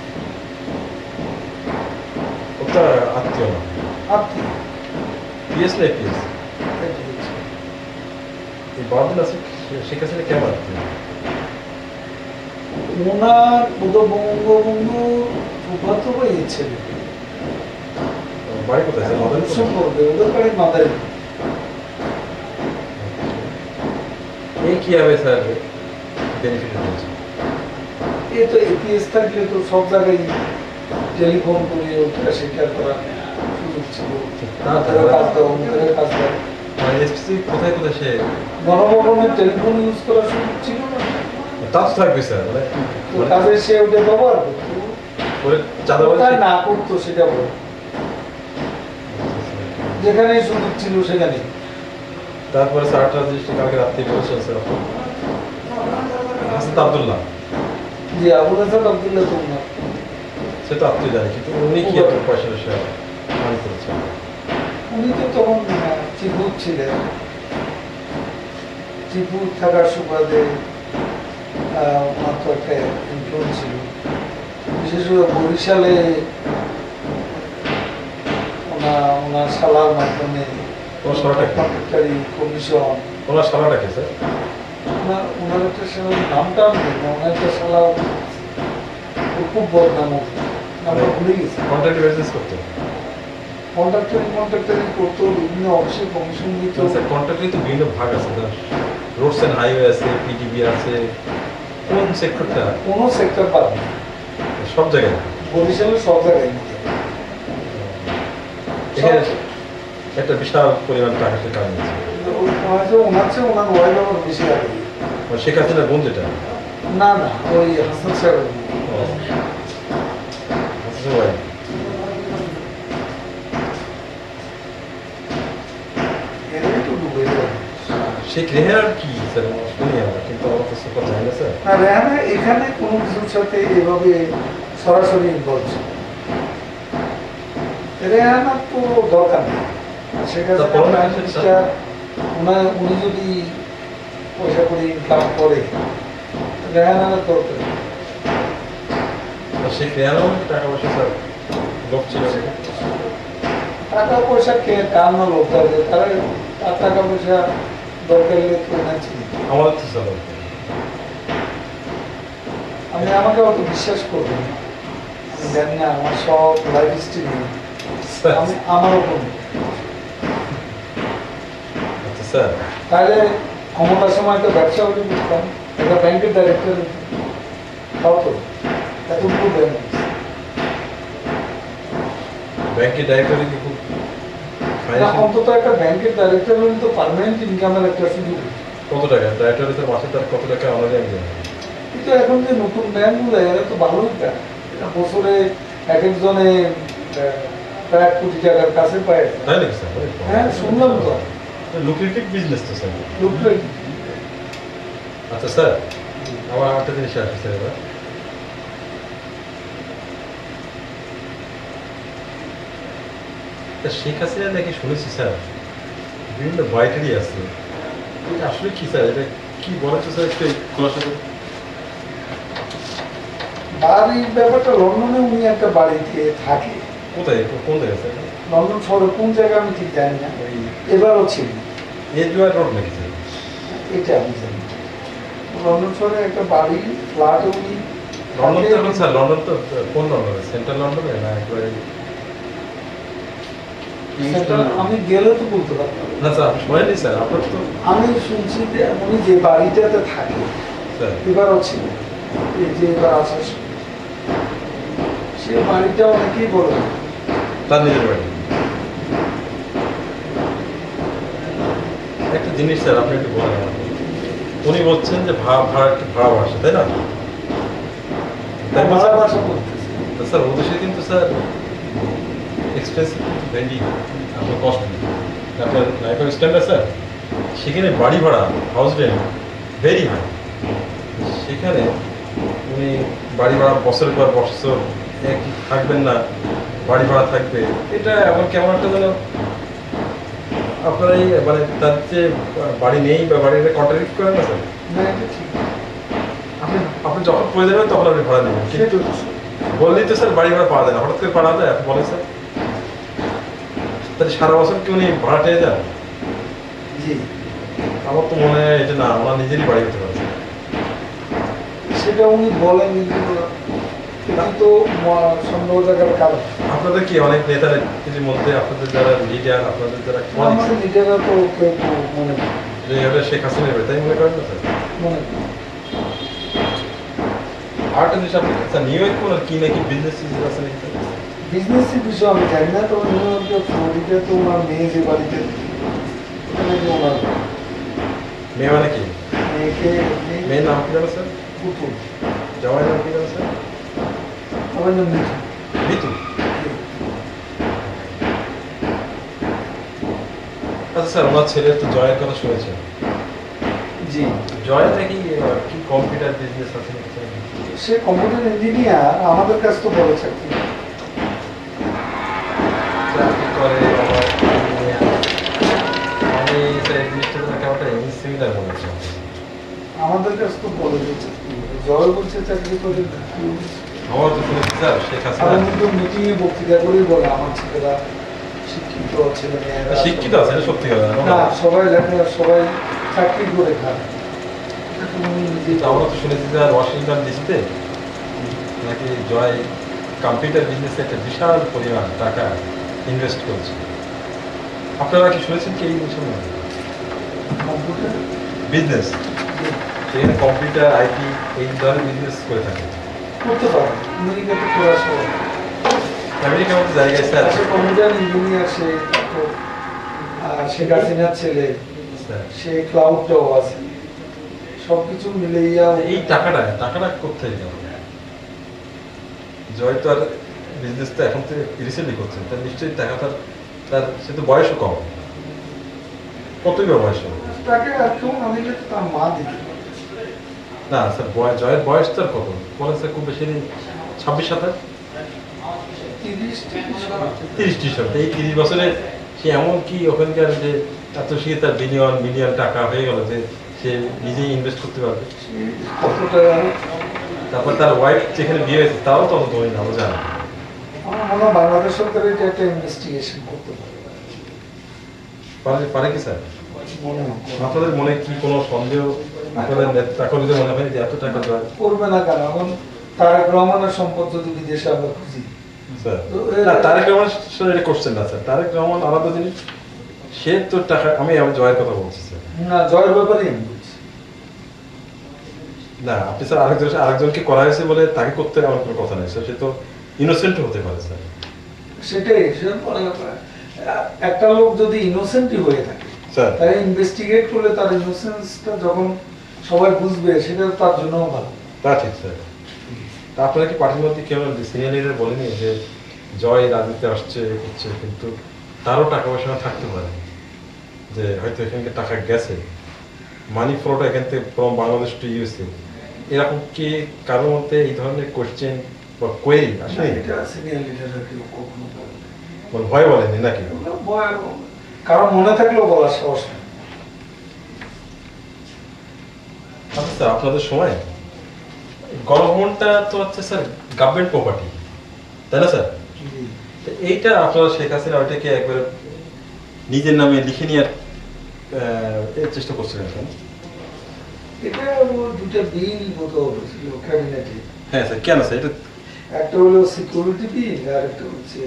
ওটা আত্মীয় না আপনি পিএস না পিএস এই বাহাদুর আছে শেখ হাসিনা কেমন আত্মীয়? ওনার বোধ বঙ্গবন্ধু ফুফাতো ভাই ছেলে বাড়ি কোথায় স্যার? মাদারীপুর? উৎসব করবে ওদের বাড়ি মাদারি। এই কিভাবে স্যার বেনিফিট হয়েছে? এ তো এপিএস থাকলে তো সব জায়গায় টেলিফোন করে ওটা স্বীকার করার সুযোগ ছিল। তাদের কাজ দাও, ওদের কাজ দাও। মানে স্পেসিফিক কোথায় কোথায় সে গণভবনের টেলিফোন ইউজ করার সুযোগ ছিল না, তা তো থাকবে স্যার মানে তো কাজে সে ওটা ব্যবহার করতো। করে চাঁদাবাজি কোথায় না করতো সেটা বল, যেখানে সুযোগ ছিল সেখানে। তারপরে স্যার আটটা যে কালকে রাত্রে বলছেন স্যার হাসান আব্দুল্লাহ যে আবুল হাসান আব্দুল্লাহ তো না, সে তো আত্মীয় জানে কিন্তু উনি কি এত পয়সা টয়সা হানি করেছেন? উনি তো তখন চিফুর ছিলেন, চিফুর থাকার সুবাদে ওনার তো একটা ইনফ্লুয়েন্স ছিল। বিশেষ করে বরিশালে ওনার শালার মাধ্যমে ওনার শালাটা কি? কন্ট্রাক্টারি কমিশন, ওনার শালাটা কে স্যার? ওনার একটা শালার নামটা আমি জানি না, ওনার একটা শালা ওর খুব বদনাম, নামটা ভুলে গেছি। কন্ট্রাক্ট বিজনেস করতেন কন্ট্রাক্টারি করতো, বিভিন্ন অফিসে কমিশন দিত। স্যার কন্ট্রাক্টে তো বিভিন্ন ভাগ আছে স্যার, রোডস অ্যান্ড হাইওয়ে আছে, পিডিবি আছে, কোন সেক্টরটা? কোনো সেক্টর পাবে না। সব জায়গায় বরিশালের সব জায়গায় নিতে হবে। এখানে একটা বিশাল পরিমাণ টাকা সে কামিয়েছে ওনার চেয়ে ওনার ওয়াইফ আবার বেশি আগে। মানে শেখ হাসিনার বোন যেটা না না, ওই হাসান সাহেবের আচ্ছা ভাই এরাই তো ডুবে যাবে। শেখ রেহানার কি স্যার শুনি আমরা কিন্তু আমার কাছে কথা জানি না স্যার। না, রেহানা এখানে কোনো কিছুর সাথে এভাবে সরাসরি ইনভলভ ছিল। রেহানার তো দরকার নেই, সেখানে তা বড় মানুষের উনি যদি পয়সা করে ইনকাম করে, রেহানার দরকার নেই। শেখ রেহানাও টাকা পয়সা স্যার লোক ছিল টাকা পয়সা কে কার না লোক থাকে, তারা তার টাকা পয়সা দরকার হলে কেউ না ছিল। আমাদের তো স্যার আমি আমাকে অত বিশ্বাস করবেন না, আমি জানি না আমার সব লাইফ স্টাইল আমি আমার ওপর নেই। আচ্ছা স্যার তাহলে ক্ষমতার সময় একটা ব্যবসা হলে বুঝতাম, একটা ব্যাংকের ডাইরেক্টর তাও তো এতটুকু ব্যাংক ব্যাংকের ডাইরেক্টর কি খুব ফাইন্যান্সিয়াল অন্তত একটা ব্যাংকের ডাইরেক্টর হলে তো পার্মানেন্ট ইনকামের একটা সুযোগ। কত টাকা ডাইরেক্টর স্যার মাসে তার কত টাকা আমাদের আমি জানি কিন্তু এখন যে নতুন ব্যাংকগুলো এরা তো ভালোই টাকা, এটা বছরে এক একজনে প্রায় 1 কোটি টাকার কাছে পায়। তাই নাকি স্যার? হ্যাঁ, শুনলাম তো। লুক্রেটিভ বিজনেস তো স্যার। লোকটা আচ্ছা স্যার আমার একটা জিনিস আসছে স্যার এবার শেখ হাসিনা নাকি শুনেছি স্যার বিভিন্ন বাইটারি আছে, এটা আসলে কি স্যার? এটা কি বলেছে স্যার একটু খোলাসা করে? বাড়ির ব্যাপারটা লন্ডনে উনি একটা বাড়িতে থাকে। কোথায় কোন জায়গায় স্যার? লন্ডন শহরে কোন জায়গা আমি ঠিক জানি না, ওই এবারও ছিল, এজুয়ার রোড নাকি স্যার? এটা আমি জানি না। লন্ডন শহরে একটা বাড়ি ফ্ল্যাট উনি লন্ডন তো থাকে। এখন স্যার লন্ডন তো কোন লন্ডনে? সেন্ট্রাল লন্ডনে না একবারে সেটা আমি গেলে তো বলতে পারবো না। না স্যার শোনেনি স্যার আপনার তো আমি শুনছি যে উনি যে বাড়িটাতে থাকে স্যার এবারও ছিল, এই যে এবার আসার সময় সে বাড়িটা অনেকেই বলে তার নিজের বাড়ি। একটা জিনিস স্যার আপনি একটু বলেন আমাকে। উনি বলছেন যে ভাড়া একটু ভাড়া বাসা তাই না? তাই না ভাড়া স্যার? বাসা করতেছে। তো স্যার ওদেশে কিন্তু স্যার এক্সপেন্সিভ কিন্তু ভেন্ডি আপনার কস্টলি আপনার লাইফ স্ট্যান্ডার্ড স্যার সেখানে বাড়ি ভাড়া হাউস রেন্ট ভেরি হাই। সেখানে উনি বাড়ি ভাড়া বছরের পর বছর একই থাকবেন না, বাড়ি ভাড়া থাকবে, এটা এমন কেমন একটা যেন আপনার এই মানে তার যে বাড়ি নেই বা বাড়িটা কন্ট্রাডিক্ট করেন না স্যার। না, এটা ঠিক। আপনি আপনি যখন প্রয়োজন হবে তখন আপনি ভাড়া নেবেন, কিন্তু বললেই তো স্যার বাড়ি ভাড়া পাওয়া যায় না, হঠাৎ করে পাওয়া যায় আপনি বলেন স্যার? তাহলে সারা বছর কি উনি ভাড়া পেয়ে যান? জি, আমার তো মনে হয় এটা না, ওনার নিজেরই বাড়ি হতে পারে। সেটা উনি বলেন কিন্তু এটা তো সন্দেহ জায়গার কারণ। আপনাদের কি অনেক নেতারা কিছুর মধ্যে আপনাদের যারা লিডার আপনাদের যারা আমাদের নিজেরা তো কেউ কেউ মনে করে। যে এটা শেখ হাসিনার বাড়ি তাই মনে করেন না স্যার? মনে করে। আরেকটা জিনিস আপনি স্যার নিউ ইয়র্ক কোন কি নাকি বিজনেস আছে নাকি স্যার? বিজনেসের বিষয় আমি জানি না, তবে নিউ ইয়র্কে ফ্লোরিডা তো ওনার মেয়ে যে বাড়িতে ওখানে যে ওনার মেয়ে মানে কি? মেয়েকে মেয়ের নাম কি জানো স্যার? পুতুল জামাইয়ের নাম কি জানো স্যার? আমার নাম মিঠু। মিতু। আচ্ছা স্যার ওনার ছেলে তো জয়ের কথা শুনেছেন। জি, জয় নাকি কি কম্পিউটার বিজনেস আছে নাকি স্যার? সে কম্পিউটার ইঞ্জিনিয়ার, আমাদের কাছে তো বলে চাকরি। চাকরি করে আমার আমি স্যার এই জিনিসটা তো কেমন একটা সিমিলার মনে হচ্ছে। আমাদের কাছে তো বলে যে চাকরি করে। জয় বলছে চাকরি করে। আমার তো শুনেছি স্যার শেখ আর হাসিনা উনি তো মিটিংয়ে বক্তৃতা করেই বলে আমার ছেলেরা শিক্ষিত ছেলে মেয়েরা শিক্ষিত আছে, এটা সত্যি কথা না, সবাই লেখা, সবাই চাকরি করে খায়। এটা তো উনি নিজেই আমরা তো শুনেছি স্যার ওয়াশিংটন ডিসিতে নাকি জয় কম্পিউটার বিজনেসে একটা বিশাল পরিমাণ টাকা ইনভেস্ট করছে। আপনারা কি শুনেছেন কি এই জিনিসের মধ্যে? কম্পিউটার বিজনেস সেখানে কম্পিউটার আইটি এই ধরনের বিজনেস করে থাকে। করতে পারে, আমেরিকাতে করা সবাই। আমেরিকার মতো জায়গায় স্যার সে কম্পিউটার ইঞ্জিনিয়ার, সে তারপর শেখ হাসিনার ছেলে, স্যার সে ক্লাউডটাও আছে, সবকিছু মিলাইয়া এই টাকাটা কোথায় গেল? জয় তো আর বিজনেস তো এখন তো রিসেন্টলি করছেন, তার নিশ্চয়ই টাকা তার সে তো বয়সও কম, কতই বা বয়স হবে? তাকে আর কেউ না দিলে তো তার মা দিতে পারে। না স্যার জয়ের বয়স তো আর কত বলেন স্যার? খুব বেশি নেই, 26-27, 30 হবে। এই 30 বছরে সে এমন কি ওখানকার যে এত সে তার মিলিয়ন টাকা হয়ে গেল যে সে নিজেই ইনভেস্ট করতে পারবে। কতটা তারপর তার ওয়াইফ যেখানে বিয়ে হয়েছে তাও তত ধরে না, জানা আমার মনে হয় বাংলাদেশ সরকার এটা একটা ইনভেস্টিগেশন করতে পারে কি স্যার? মনে হয় আপনাদের মনে কি কোনো সন্দেহ আপনাদের নেতা কর্মীদের মনে হয় যে এত টাকা জয়? করবে না কেন? এখন তারেক রহমানের সম্পদ যদি বিদেশে আমরা খুঁজি, স্যার না, তারেক রহমান স্যার এটা করছেন না স্যার। তারেক রহমান আলাদা জিনিস, সে তো টাকা, আমি জয়ের কথা বলছি স্যার। না, জয়ের ব্যাপারে আমি বলছি। না আপনি স্যার আরেকজনকে করা হয়েছে বলে তাকে করতে আমার কোনো কথা নেই স্যার, সে তো ইনোসেন্ট হতে পারে স্যার। সেটাই একটা লোক যদি ইনোসেন্টই হয়ে থাকে, স্যার তাই ইনভেস্টিগেট করলে তার ইনোসেন্সটা যখন সবাই বুঝবে, সেটা তার জন্য ভালো। তা ঠিক স্যার। তা আপনারা কি পার্টির মধ্যে কেউ সিনিয়র লিডার বলেনি যে জয় রাজনীতি আসছে করছে, কিন্তু তারও টাকা পয়সা থাকতে পারে, যে হয়তো এখানকে টাকা গেছে, মানি ফ্লোটা এখান থেকে ফ্রম বাংলাদেশ টু ইউএসএ, এরকম কি কারোর মধ্যে এই ধরনের কোয়েশ্চেন বা কোয়েরি আসে? এটা সিনিয়র লিডাররা কেউ কখনো বলে না। ভয় বলেনি নাকি? এগুলো কারণ মনে থাকলেও বলার সাহস নেই। আচ্ছা স্যার আপনাদের সময় গণভবনটা তো হচ্ছে স্যার গভর্নমেন্ট প্রপার্টি, তাই না স্যার? তো এইটা আপনারা শেখ হাসিনা ওইটাকে একবারে নিজের নামে লিখে নেওয়ার চেষ্টা করছিলেন কেন? এটা দুটো বিল মতো হয়েছিল ক্যাবিনেটে। হ্যাঁ স্যার, কেন স্যার? এটা একটা হলো সিকিউরিটি বিল, আর একটা হচ্ছে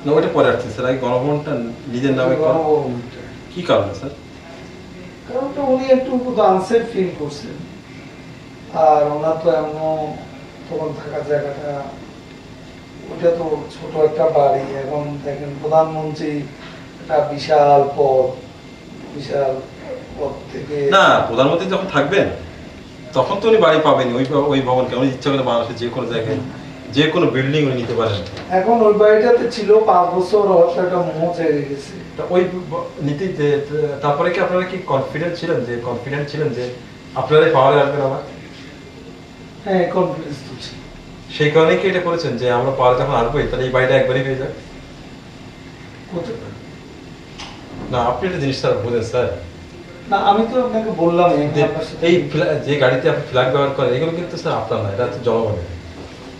না ওইটা পরে আসছে স্যার, আগে গণভবনটা নিজের নামে করা গণভবনটা। কি কারণে স্যার? কারণটা উনি একটু আনসেফ ফিল করছেন, আর ওনার তো এমনও তখন থাকা জায়গাটা ওইটা তো ছোট একটা বাড়ি। এখন দেখেন প্রধানমন্ত্রী একটা বিশাল পদ থেকে না প্রধানমন্ত্রী যখন থাকবেন তখন তো উনি বাড়ি পাবেন, ওই ভবনকে উনি ইচ্ছা করলে বাংলাদেশের যে কোনো জায়গায় যে কোনো বিল্ডিং উনি নিতে পারেন। এখন ওই বাড়িটাতে ছিল 5 বছর, হয়তো একটা মোহ জেগে গেছে। তা ওই নীতিতে তারপরে কি আপনারা কি কনফিডেন্ট ছিলেন যে আপনারাই পাওয়ারে আসবেন আবার? হ্যাঁ, কনফিডেন্স তো ছিল। সেই কারণে কি এটা করেছেন যে আমরা পাওয়ারে যখন আসবোই তাহলে এই বাড়িটা একবারই হয়ে যাক? হতে পারে। না আপনি একটা জিনিস স্যার বোঝেন স্যার, না আমি তো আপনাকে বললাম এই যে গাড়িতে আপনি ফ্ল্যাগ ব্যবহার করেন এগুলো কিন্তু স্যার আপনার না, এটা হচ্ছে জনগণের।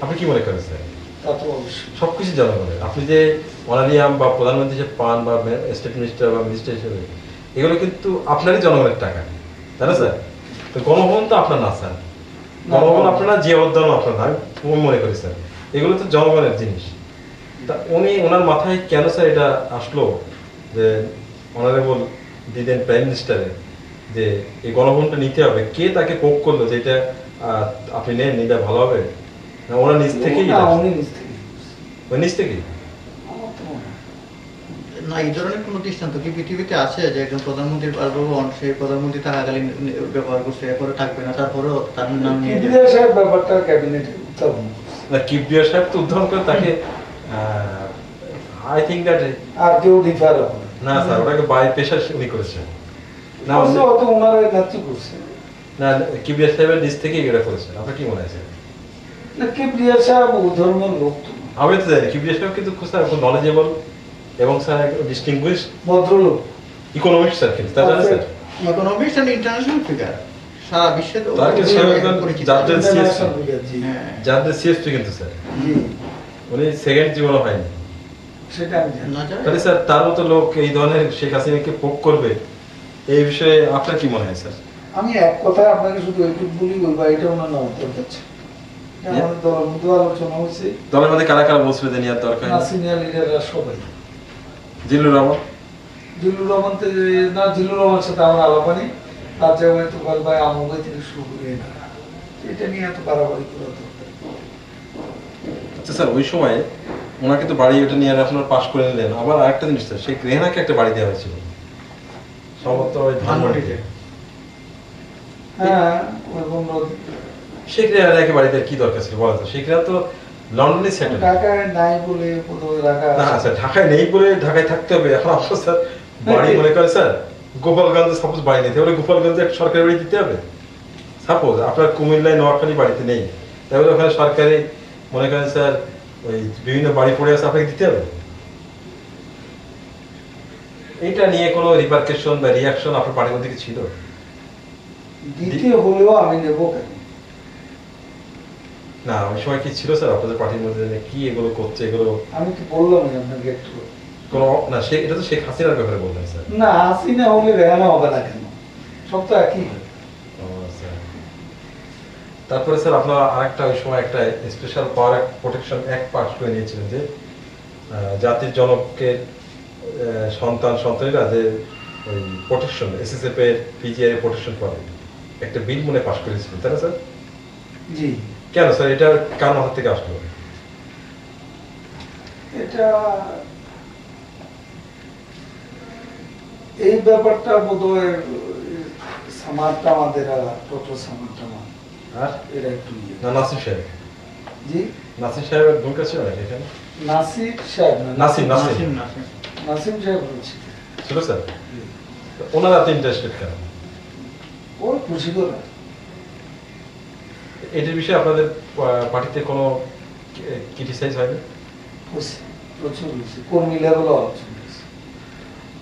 আপনি কি মনে করেন স্যার? তা তো অবশ্যই। সবকিছু জনগণের। আপনি যে অনারিয়াম বা প্রধানমন্ত্রী হিসেবে পান বা স্টেট মিনিস্টার বা মিনিস্টার হিসেবে, এগুলো কিন্তু আপনারই জনগণের টাকা, তাই না স্যার? তো গণভবন তো আপনার না স্যার, গণভবন আপনারা, যে উদ্যান আপনার না, আমি মনে করি স্যার এগুলো তো জনগণের জিনিস। তা ওনার মাথায় কেন স্যার এটা আসলো যে অনারেবল দিলেন প্রাইম মিনিস্টারের যে এই গণভবনটা নিতে হবে? কে তাকে পোক করলো যে এটা আপনি নেন, নিলে ভালো হবে? না ওরা নিজ থেকেই? না, উনি নিজ থেকে। ওই নিজ থেকেই? আমার তো মনে হয়। না এই ধরনের কোনো দৃষ্টান্ত কি পৃথিবীতে আছে যে একজন প্রধানমন্ত্রীর বাসভবন সেই প্রধানমন্ত্রী থাকাকালীন ব্যবহার করছে, এরপরে থাকবে না, তারপরেও তার নাম নিয়ে কিবরিয়া সাহেব ব্যাপারটা ক্যাবিনেটে উত্থাপন করছে। না কিবরিয়া সাহেব তো উদ্ধার করে তাকে, আই থিঙ্ক দ্যাট, আর কেউ ডিফার হবে না স্যার ওটাকে বাই পেশার উনি করেছেন না, অত ওনারা নেতৃত্ব করছে। না কিবরিয়া সাহেবের নিজ থেকেই এটা করেছেন। আপনার কি মনে আছে? না, কিবরিয়া সাহেব ও ধর্মের লোক তো না। আমি তো জানি কিবরিয়া সাহেব কিন্তু স্যার খুব নলেজেবল এবং স্যার ডিস্টিংগুইশ ভদ্রলোক। ইকোনমিক্স স্যার, কিন্তু তাই জানেন sir? Economics and international figure সারা বিশ্বে তো তার কিন্তু সেও একজন পরিচিত। জাতীয় ইন্টারন্যাশনাল ফিগার, জি। হ্যাঁ, যাদের সিএসপি কিন্তু স্যার জি, উনি সেকেন্ড জীবনও হয়নি। সেটা আমি জানি। না যায়। তাহলে স্যার তার মতো লোক এই ধরনের শেখ হাসিনাকে পোক করবে, এই বিষয়ে আপনার কি মনে হয় স্যার? আমি এক কথায় আপনাকে শুধু এইটুকু বলি, ওই বাড়িটা ওনার নাম যাচ্ছে। আমাদের দলের মধ্যে আলোচনা হয়েছে, দলের মধ্যে কারা কারা বলছিল যে নেওয়ার দরকার না সিনিয়র লিডাররা সবাই। জিল্লুর রহমান, জিল্লুর রহমান না, জিল্লুর রহমানের সাথে আমার আলাপানি, তার জায়গায় তো ভাই আমাকে থেকে শুরু করে এটা নিয়ে এত বাড়াবাড়ি করা দরকার। আচ্ছা স্যার ওই সময় ওনাকে তো বাড়ি ওটা নিয়ে আপনারা পাশ করে নিলেন, আবার আরেকটা জিনিস স্যার, সেই রেহানাকে একটা বাড়ি দেওয়া হয়েছিল সম্ভবত ওই ধানমন্ডিতে। হ্যাঁ, এবং শেখ রেহানাকে বাড়ি দেওয়ার কি দরকার ছিল বলা তো? শেখ রেহানা তো লন্ডনে সেটেল। ঢাকায় নাই বলে বোধহয় রাখা। না স্যার ঢাকায় নেই বলে ঢাকায় থাকতে হবে। এখন আপনার স্যার বাড়ি মনে করে স্যার গোপালগঞ্জে সাপোজ বাড়ি নিতে হলে গোপালগঞ্জে একটা সরকারি বাড়ি দিতে হবে। সাপোজ আপনার কুমিল্লায় নোয়াখালী বাড়িতে নেই, তাহলে ওখানে সরকারি মনে করেন স্যার ওই বিভিন্ন বাড়ি পড়ে আছে, আপনাকে দিতে হবে। এটা নিয়ে কোনো রিপার্কেশন বা রিয়াকশন আপনার বাড়ির মধ্যে কি ছিল? দিতে হলেও আমি নেবো কেন? না ওই সময় কি ছিল স্যার আপনাদের পার্টির মধ্যে যে কি এগুলো করছে এগুলো? আমি তো বললাম আপনাকে একটু। কোনো না এটা তো শেখ হাসিনার ব্যাপারে বললেন স্যার। না, হাসিনা হলে রেহানা হবে না কেন? সব তো একই। ও স্যার তারপরে স্যার আপনারা আরেকটা ওই সময় একটা স্পেশাল পাওয়ার প্রোটেকশন অ্যাক্ট পাস করে নিয়েছিলেন যে জাতির জনকের সন্তানেরা যে ওই প্রোটেকশন এসএসএফ এর পিজিআই এর প্রোটেকশন পাবে, একটা বিল মনে পাস করেছিলেন তাই না স্যার? জি, কেন স্যার এটা কার মাথা থেকে আসলো? এটা এই ব্যাপারটা বোধহয় সামারটা আমাদের টোটো সামারটা আর এরা একটু ইয়ে। না নাসির সাহেব, জি, নাসির সাহেবের ভূমিকা ছিল নাকি এখানে? নাসির সাহেব না, নাসিম নাসিম সাহেব বলছি। ছিল স্যার। ওনারা এত ইন্টারেস্টেড কেন? ওর খুশি করে। এটার বিষয়ে আপনাদের পার্টিতে কোনো ক্রিটিসাইজ হয়নি? খুশি, প্রচুর খুশি, কর্মী লেভেলও আলোচনা হয়েছে।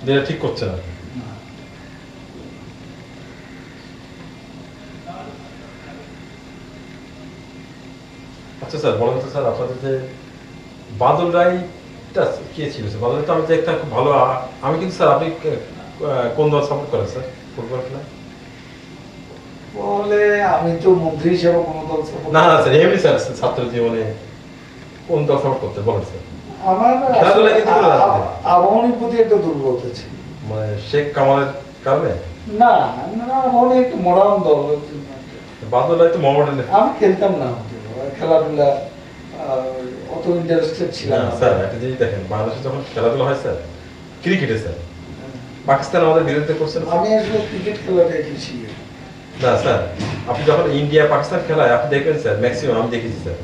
যে এটা ঠিক করছে না? না। আচ্ছা স্যার বলেন তো স্যার আপনাদের যে বাদল রায়টা কে ছিল স্যার? বাদল রায় তো আমি দেখতাম খুব ভালো। আমি কিন্তু স্যার আপনি কোন দল সাপোর্ট করেন স্যার ফুটবল খেলায়? বলে আমি তো মন্ত্রী হিসেবে কোনো দল support না না স্যার এমনি স্যার ছাত্র জীবনে কোন দল সাপোর্ট করতে বলেন স্যার? আমার খেলাধুলা কিন্তু কোনো রাজনীতি নেই। আবাহনীর প্রতি একটা দুর্বলতা ছিল। মানে শেখ কামালের কারণে না আবাহনী একটু মডার্ন দল। বাদলাই তো মোহামেডান। আমি খেলতাম না খেলাধুলা, অত ইন্টারেস্টেড ছিলাম না না। স্যার একটা জিনিস দেখেন, বাংলাদেশে যখন খেলাধুলা হয় স্যার, ক্রিকেটে স্যার পাকিস্তান আমাদের বিরুদ্ধে করছে না? আমি আসলে ক্রিকেট খেলাটা একটু শিখি। না স্যার, আপনি যখন ইন্ডিয়া পাকিস্তান খেলায় আপনি দেখবেন স্যার, ম্যাক্সিমাম আমি দেখেছি স্যার,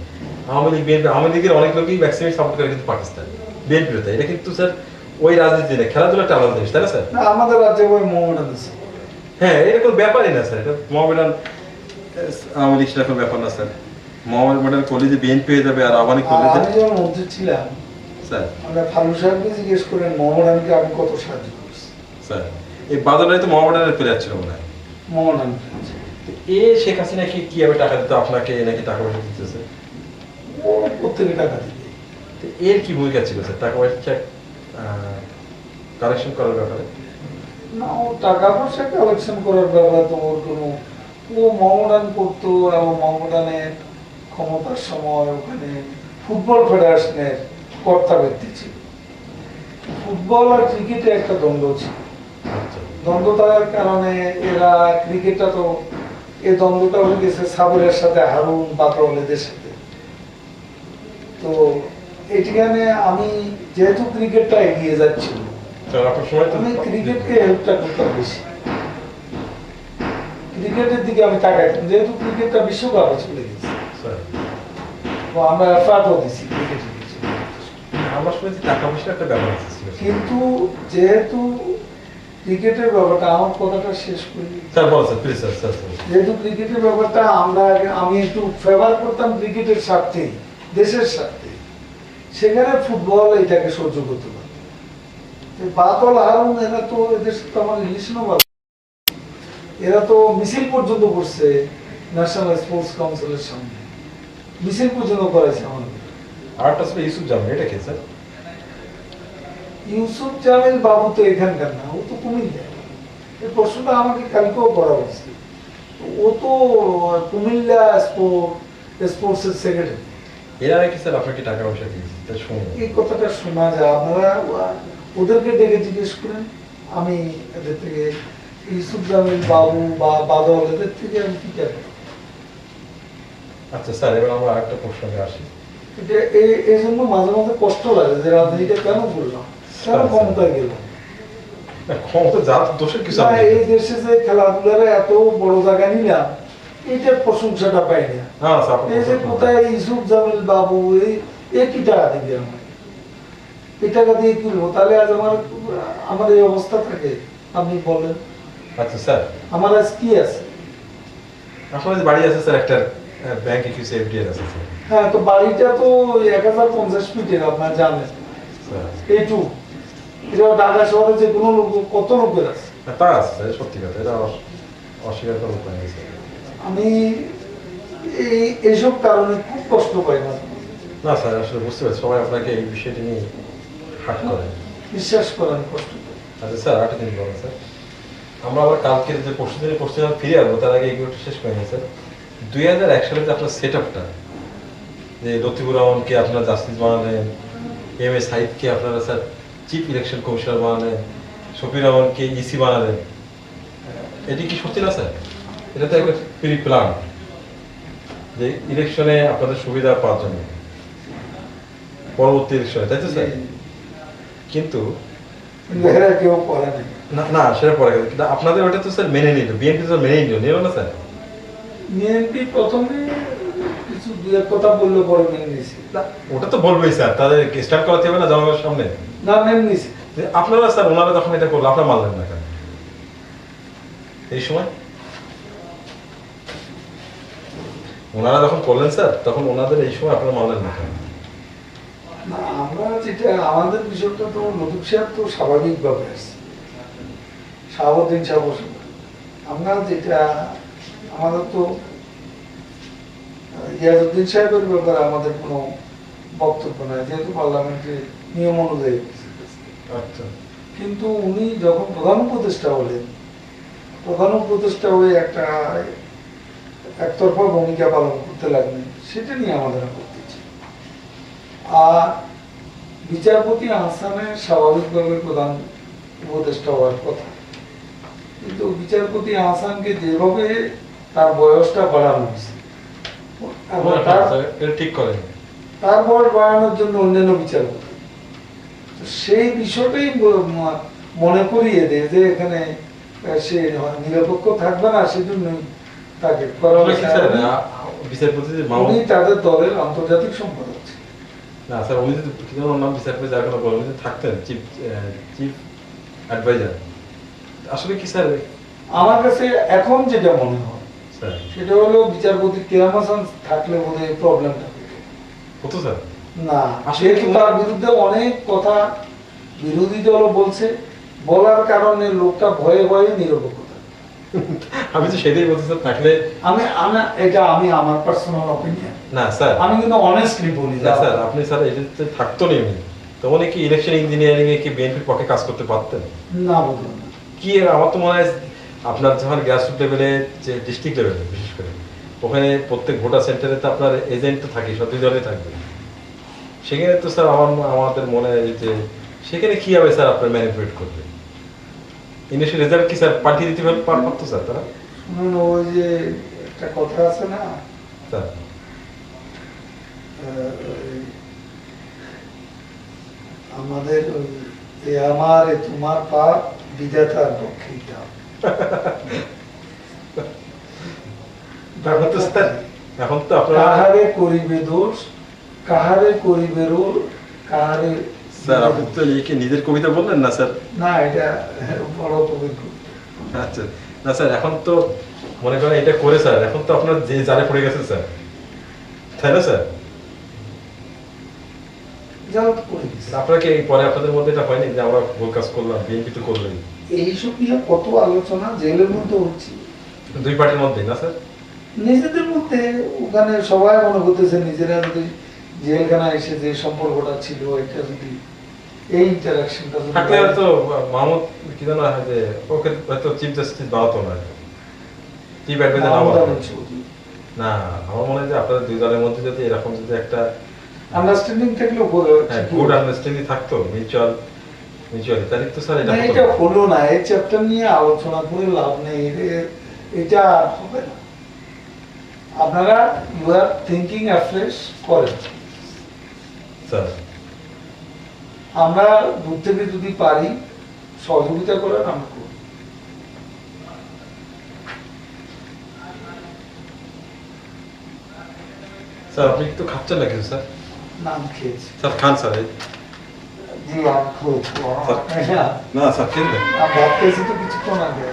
আওয়ামী লীগ বিএনপি, আওয়ামী লীগের অনেক লোকই ম্যাক্সিমাম সাপোর্ট করে কিন্তু পাকিস্তান, বিএনপির হতে। এটা কিন্তু স্যার ওই রাজনীতি না, খেলাধুলা একটা আলাদা জিনিস, তাই না স্যার? না আমাদের রাজ্যে ওই মোহামেডান আছে। হ্যাঁ, এটা কোনো ব্যাপারই না স্যার, এটা মোহামেডান আওয়ামী লীগ সেরকম ব্যাপার না স্যার। মোহামেডান করলে যে বিএনপি হয়ে যাবে আর আওয়ামী লীগ করলে যে, আমি যখন মন্ত্রী ছিলাম, স্যার আমরা ফারুক সাহেবকে জিজ্ঞেস করেন মোহামেডানকে আমি কত সাহায্য করছি। স্যার এই বাদলাই তো মোহামেডানের প্লেয়ার ছিল মনে হয়। মোহামেডান এ শেখ হাসিনা কিভাবে টাকা দিত আপনাকে, এ নাকি টাকা পয়সা দিতেছে? ও প্রত্যেকে টাকা দিবে। তো এর কি ভূমিকা ছিল স্যার টাকা পয়সা কালেকশন করার ব্যাপারে? না ও টাকা পয়সা কালেকশন করার ব্যাপারে তো ওর কোনো, ও মোহামেডান করতো এবং মোহামেডানের ক্ষমতার সময় ওখানে ফুটবল ফেডারেশনের কর্তা ব্যক্তি ছিল। ফুটবল আর ক্রিকেটে একটা দ্বন্দ্ব ছিল। আচ্ছা দ্বন্দ্ব থাকার কারণে এরা ক্রিকেটটা তো, এই দ্বন্দ্বটা হয়ে গেছে সাবরের সাথে, হারুন বাদল এদের সাথে। তো এখানে আমি যেহেতু ক্রিকেটটা এগিয়ে যাচ্ছিল, স্যার আপনার সময় তো আমি ক্রিকেটকে হেল্পটা করতাম বেশি, ক্রিকেটের দিকে আমি তাকাইতাম, যেহেতু ক্রিকেটটা বিশ্বকাপে চলে গেছে। স্যার তো আমরা এফার্টও দিছি ক্রিকেটের পিছনে। আমরা শুনেছি টাকা পয়সার একটা ব্যাপার আছে ছিল। কিন্তু যেহেতু ক্রিকেটের ব্যাপারটা, আমার কথাটা শেষ করি, স্যার বলো sir please sir sir sir. যেহেতু ক্রিকেটের ব্যাপারটা আমি একটু ফেভার করতাম ক্রিকেটের স্বার্থে, দেশের স্বার্থে, সেখানে ফুটবল এটাকে সহ্য করতে পারে। বাদল হারুন এরা তো, এদের সাথে আমার রিলেশনও ভালো, এরা তো মিছিল পর্যন্ত করছে ন্যাশনাল স্পোর্টস কাউন্সিলের সামনে, মিছিল পর্যন্ত করেছে আমাদের। আরেকটা ছিল ইউসুফ জামিল, এটা কি স্যার? ইউসুফ জামিল বাবু তো এখানকার না, ও তো কুমিল্লা। এই প্রশ্নটা আমাকে কালকেও করা হয়েছে। ও তো কুমিল্লা স্পোর্টসের সেক্রেটারি। এরা নাকি স্যার আপনাকে টাকা পয়সা দিয়েছে, তা শুনুন। এই কথাটা শোনা যায়, আপনারা ওদেরকে ডেকে জিজ্ঞেস করেন। আমি এদের থেকে ইউসুফ জামিল বাবু বা বাদল এদের থেকে আমি কি জানি। আচ্ছা স্যার, এবার আমরা আরেকটা প্রসঙ্গে আসি। এটা এই জন্য মাঝে মাঝে কষ্ট লাগে যে রাজনীতিটা কেন করলাম, কেন ক্ষমতায় গেলাম। না, ক্ষমতা যার দোষের কিছু না, আমি এই দেখি। দেশে যে খেলাধুলার এত বড় জায়গা নিলাম, এইটার প্রশংসাটা পাই না। না স্যার আপনি এই যে কোথায় ইউসুফ জামিল বাবু এই কি টাকা দিবে আমাকে, এই টাকা দিয়ে কি হলো? তাহলে আজ আমার এই অবস্থা থাকে, আপনি বলেন আচ্ছা স্যার, আমার আজ কি আছে? আপনার যে বাড়ি আছে স্যার, একটা ব্যাংকে কিছু এফডিআর আছে স্যার। হ্যাঁ, তো বাড়িটা তো 1050 ফিটের, আপনার জানেন স্যার এইটু। এটা ঢাকা শহরে যে কোনো লোক, কত লোকের আছে। তা আছে স্যার, সত্যি কথা, এটা অস্বীকার করার উপায় নেই স্যার। আমি এইসব কারণে খুব কষ্ট পাই না। না স্যার, আসলে বুঝতে পারছি সবাই আপনাকে এই বিষয়টি নিয়ে হাট করে। বিশ্বাস করেন, কষ্ট পাই। আচ্ছা স্যার, আরেকটা জিনিস বলেন স্যার, আমরা আবার কালকে যে পরশু দিন ফিরে আসবো, তার আগে এগুলো একটু শেষ করে নিই স্যার। 2001 সালে যে আপনার সেট আপটা, যে লতিফুর রহমানকে আপনারা জাস্টিস বানালেন, এম এ সাইদকে আপনারা স্যার চিফ ইলেকশন কমিশনার বানালেন, শফির রহমানকে ইসি বানালেন, এটি কি সত্যি না স্যার? এটা তো একটা প্রি প্ল্যান, যে ইলেকশনে আপনাদের সুবিধা পাওয়ার জন্য পরবর্তী ইলেকশনে, তাই তো স্যার? কিন্তু এরা কেউ করে না। না না, সেটা পরে গেছে, কিন্তু আপনাদের ওটা তো স্যার মেনে নিল, বিএনপি তো মেনে নিল না স্যার? বিএনপি প্রথমে কিছু দু এক কথা বললে পরে মেনে নিয়েছে। না, ওটা তো বলবেই স্যার, তাদের স্ট্যান্ড করাতে হবে না জনগণের সামনে। না, মেনে নিয়েছে। যে আপনারা স্যার, ওনারা যখন এটা করলো আপনারা মানলেন না কেন এই সময়? ওনারা যখন করলেন স্যার, তখন ওনাদের এই সময় আপনারা মানলেন না কেন? না, আমরা যেটা, আমাদের বিষয়টা তো লতিফ সাহেব তো স্বাভাবিকভাবে আসছে, শাহাবুদ্দিন সাহেব, আমরা যেটা, আমাদের তো ইয়াজউদ্দিন সাহেবের ব্যাপারে আমাদের কোনো বক্তব্য নাই, যেহেতু পার্লামেন্টের নিয়ম অনুযায়ী। আচ্ছা কিন্তু উনি যখন প্রধান উপদেষ্টা হলেন, প্রধান উপদেষ্টা হয়ে একটা একতরফা ভূমিকা পালন করতে লাগলেন, সেটা নিয়ে আমাদের আপত্তি ছিল। আর বিচারপতি আহসানের স্বাভাবিকভাবে প্রধান উপদেষ্টা হওয়ার কথা, কিন্তু বিচারপতি আহসানকে যেভাবে তার বয়সটা বাড়ানো হয়েছে এবং এটা ঠিক করেন। তার বয়স বাড়ানোর জন্য অন্যান্য বিচারপতি, তো সেই বিষয়টাই মনে করিয়ে দেয় যে এখানে সে নিরপেক্ষ থাকবে না, সেজন্যই তাকে করা হয়েছে। বিচারপতি যে উনি তাদের দলের আন্তর্জাতিক সম্পাদক ছিলেন। না স্যার, উনি যদি কি যেন নাম বিচারপতি যার কথা বলেন, উনি যদি থাকতেন চিফ অ্যাডভাইজার, আসলে কি স্যার আমার কাছে এখন যেটা মনে হয় স্যার সেটা হলো বিচারপতি কেরাম হাসান থাকলে বোধহয় প্রবলেমটা হতো স্যার? না, আসলে আসলে তার বিরুদ্ধে অনেক কথা বিরোধী দলও বলছে, বলার কারণে লোকটা ভয়ে ভয়ে নিরপেক্ষ থাকে। আমি তো সেটাই বলতে স্যার, থাকলে আমি আমার পার্সোনাল অপিনিয়ন, না স্যার, আমি কিন্তু অনেস্টলি বলি না স্যার, আপনি স্যার এটাতে থাকতো নি উনি, তো উনি কি ইলেকশন ইঞ্জিনিয়ারিং এ কি বিএনপির পক্ষে কাজ করতে পারতেন? না বললাম না। কি আমার তো মনে হয় আপনার যখন গ্রাসরুট লেভেলে, যে ডিস্ট্রিক্ট লেভেলে বিশেষ করে, ওখানে প্রত্যেক ভোটার সেন্টারে তো আপনার এজেন্ট তো থাকে, সব দুই দলই থাকবে। সেখানে তো স্যার আমাদের মনে হয় যে সেখানে কি হবে স্যার আপনার ম্যানিপুলেট করবে? ইনিশিয়াল রেজাল্ট কি স্যার পাঠিয়ে দিতে পারতো স্যার তারা? শুনুন, ওই যে একটা কথা আছে না, স্যার আমাদের ওই এ আমার এ তোমার পাপ বিধাতার পক্ষে এখন তো স্যার, এখন তো আপনারা কাহারে করিবে দোষ, কাহারে করিবে রোল, কাহারে স্যার আপনি তো কি নিজের কবিতা বললেন না স্যার? না, এটা বড় কবির। আচ্ছা, না স্যার, এখন তো মনে করেন এটা করে স্যার, এখন তো আপনার যে জালে পড়ে গেছে স্যার, তাই না স্যার? আপনারা কি পরে আপনাদের মধ্যে এটা হয়নি যে আমরা ভুল কাজ করলাম, বিএনপি তো করলেন? এইসব নিয়ে কত আলোচনা জেলের মধ্যে হচ্ছে, দুই পার্টির মধ্যে না স্যার? নিজেদের মধ্যে। ওখানে সবাই মনে করতেছে নিজেরা যদি জেলখানায় এসে যে সম্পর্কটা ছিল, এটা যদি এই ইন্টারাকশনটা থাকলে হয়তো মাহমুদ কি জানা হয় যে ওকে হয়তো চিফ জাস্টিস বানাতো না, চিফ অ্যাডভাইজার না। আমার মনে হয় যে আপনাদের দুই দলের মধ্যে যদি এরকম যদি একটা আন্ডারস্ট্যান্ডিং থাকলেও গুড আন্ডারস্ট্যান্ডিং থাকতো, মিউচুয়ালি, তাহলে তো স্যার এটা এটা হলো না। এই চ্যাপ্টার নিয়ে আলোচনা করে লাভ নেই, এটা হবে না। আপনারা ইউ আর থিঙ্কিং অ্যাফ্রেশ করেন। স্যার আমরা দূর থেকে যদি পারি সহযোগিতা করার, আমরা করব। স্যার আপনি তো খাচ্ছেন না কিছু স্যার? নাম খেয়েছি স্যার খান স্যার। জি, আমি খেয়েছি। না স্যার খেয়ে নেন। আমি ভাত খেয়েছি তো কিছুক্ষণ আগে।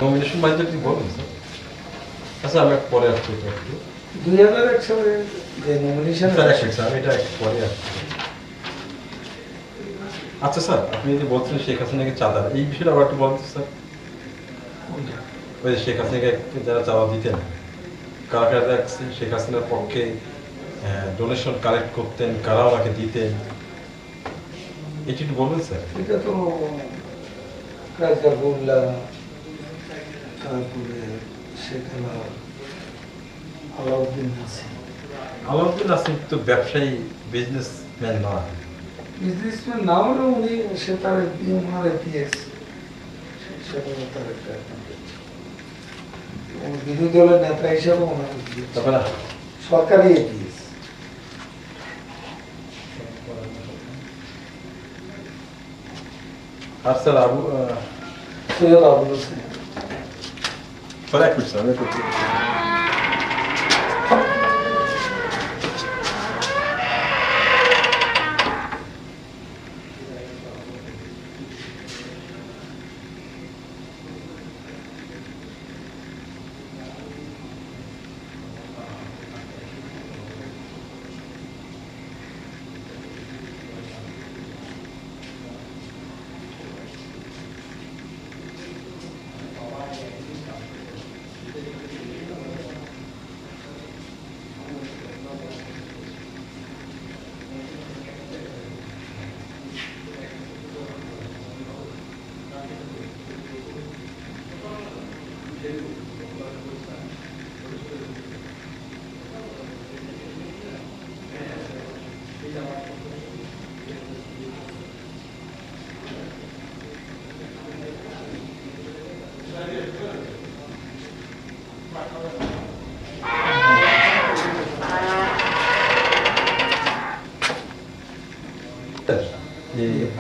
নমিনেশন বাজেট কি বলবেন স্যার? আচ্ছা আমি পরে আসছি একটু। 2001 সালে যে নমিনেশন, স্যার এক স্যার, আমি এটা একটু পরে আসছি। আচ্ছা স্যার, আপনি যে বলছেন শেখ হাসিনাকে চাঁদা, এই বিষয়টা আবার একটু বলতে স্যার। ওই যে শেখ হাসিনাকে যারা চাঁদা দিতেন, কারা কারা শেখ হাসিনার পক্ষে ডোনেশন কালেক্ট করতেন, কারা ওনাকে দিতেন, এটি একটু বলবেন স্যার? এটা তো কাজকারুল্লাহ, তারপরে সেখানে আলাউদ্দিন নাসির। আলাউদ্দিন নাসির তো ব্যবসায়ী, বিজনেসম্যান নয়। বিজনেসম্যান না হলেও উনি সে তার ওনার ইতিহাস, সেটা তার একটা বিরোধী দলের নেতা হিসাবে ওনার তারপরে সরকারি ইতিহাস। আর স্যার সৈয়দ আবুল হোসেন। স্যার এক মিনিট স্যার, আমি একটু যে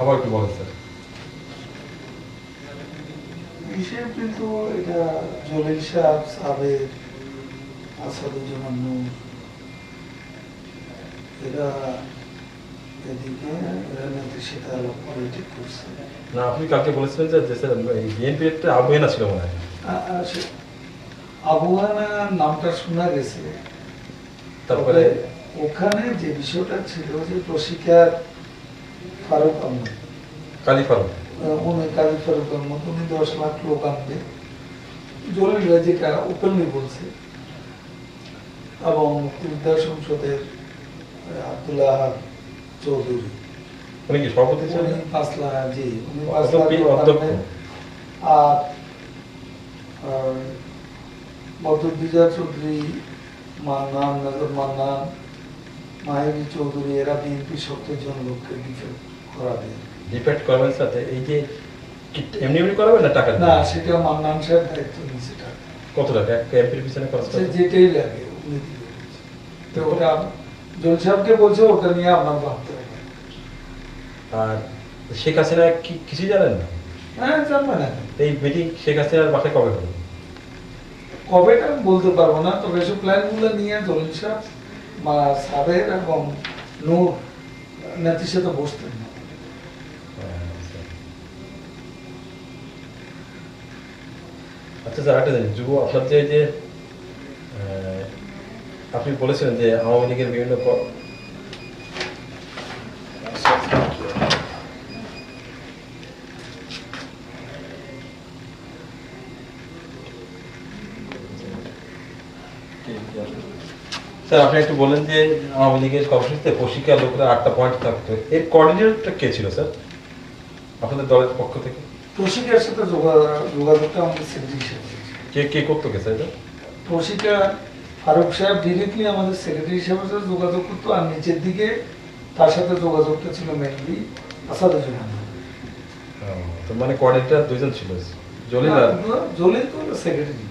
আবার একটু বলেন স্যার। বিষয় কিন্তু এটা জলিল সাহেব, সাবের, আসাদুজ্জামান নূর, এরা এদিকে এরা নাকি সেটা পলিটিক করছে। না আপনি কালকে বলেছিলেন যে স্যার এই বিএনপি একটা আবহেনা ছিল মনে হয়। আবহাওয়া নামটা শোনা গেছে, তারপরে ওখানে যে বিষয়টা ছিল যে প্রশিক্ষার ফারুক আহমদ, কালী ফারুক, উনি কাজী ফারুক আহমদ, উনি 10 লাখ লোক আনবে, জলিল রাজিকা ওপেনলি বলছে। এবং মুক্তিযোদ্ধা সংসদের আব্দুল্লাহ আহাদ চৌধুরী, উনি কি সভাপতি ছিলেন? উনি 5 লাখ, জি উনি 5 লাখ অধ্যক্ষ, লোক অধ্যক্ষ। আনবেন। আর বদরুদ্দিজা চৌধুরী, মান্নান, নজর মান্নান, মাহিবী চৌধুরী, এরা বিএনপি 70 জন লোককে ডিফেক্ট করাবে। ডিপেন্ড করবেন সাথে এই যে এমনি এমনি করাবেন না টাকা না, সেটা মান্নান সাহেব দায়িত্ব নিয়েছে টাকা, কত টাকা এক এমপির পিছনে খরচ সে করে? যেটাই লাগে উনি দিবে বলছে। তো ওটা জলিল সাহেবকে বলছে ওটা নিয়ে আপনার ভাবতে হবে। আর শেখ হাসিনা কি কিছু জানেন না? হ্যাঁ, জানবে না এই মিটিং শেখ হাসিনার বাসায় কবে হবে? কবেটা আমি বলতে পারবো না, তবে এসব প্ল্যানগুলো নিয়ে জলিল সাহেব বা সাবের এবং নূর নেত্রীর সাথে বসতেন না। আচ্ছা স্যার একটা জানি যুব আপনার যে যে আপনি বলেছিলেন যে আওয়ামী লীগের বিভিন্ন স্যার আপনি একটু বলেন যে আওয়ামী লীগের কর্মসূচিতে প্রশিক্ষা লোকরা 8টা পয়েন্ট থাকতো, এর কোঅর্ডিনেটরটা কে ছিল স্যার আপনাদের দলের পক্ষ থেকে? প্রশিকার সাথে যোগাযোগটা আমাদের সেক্রেটারি সাহেব করেছে। কে কে করতো কে স্যার এটা? প্রশিকা ফারুক সাহেব ডিরেক্টলি আমাদের সেক্রেটারি সাহেবের সাথে যোগাযোগ করতো, আর নিচের দিকে তার সাথে যোগাযোগটা ছিল মেনলি আসাদুজ্জামান। তো মানে কোঅর্ডিনেটর দুইজন ছিল, জলিল আর জলিল তো সেক্রেটারি।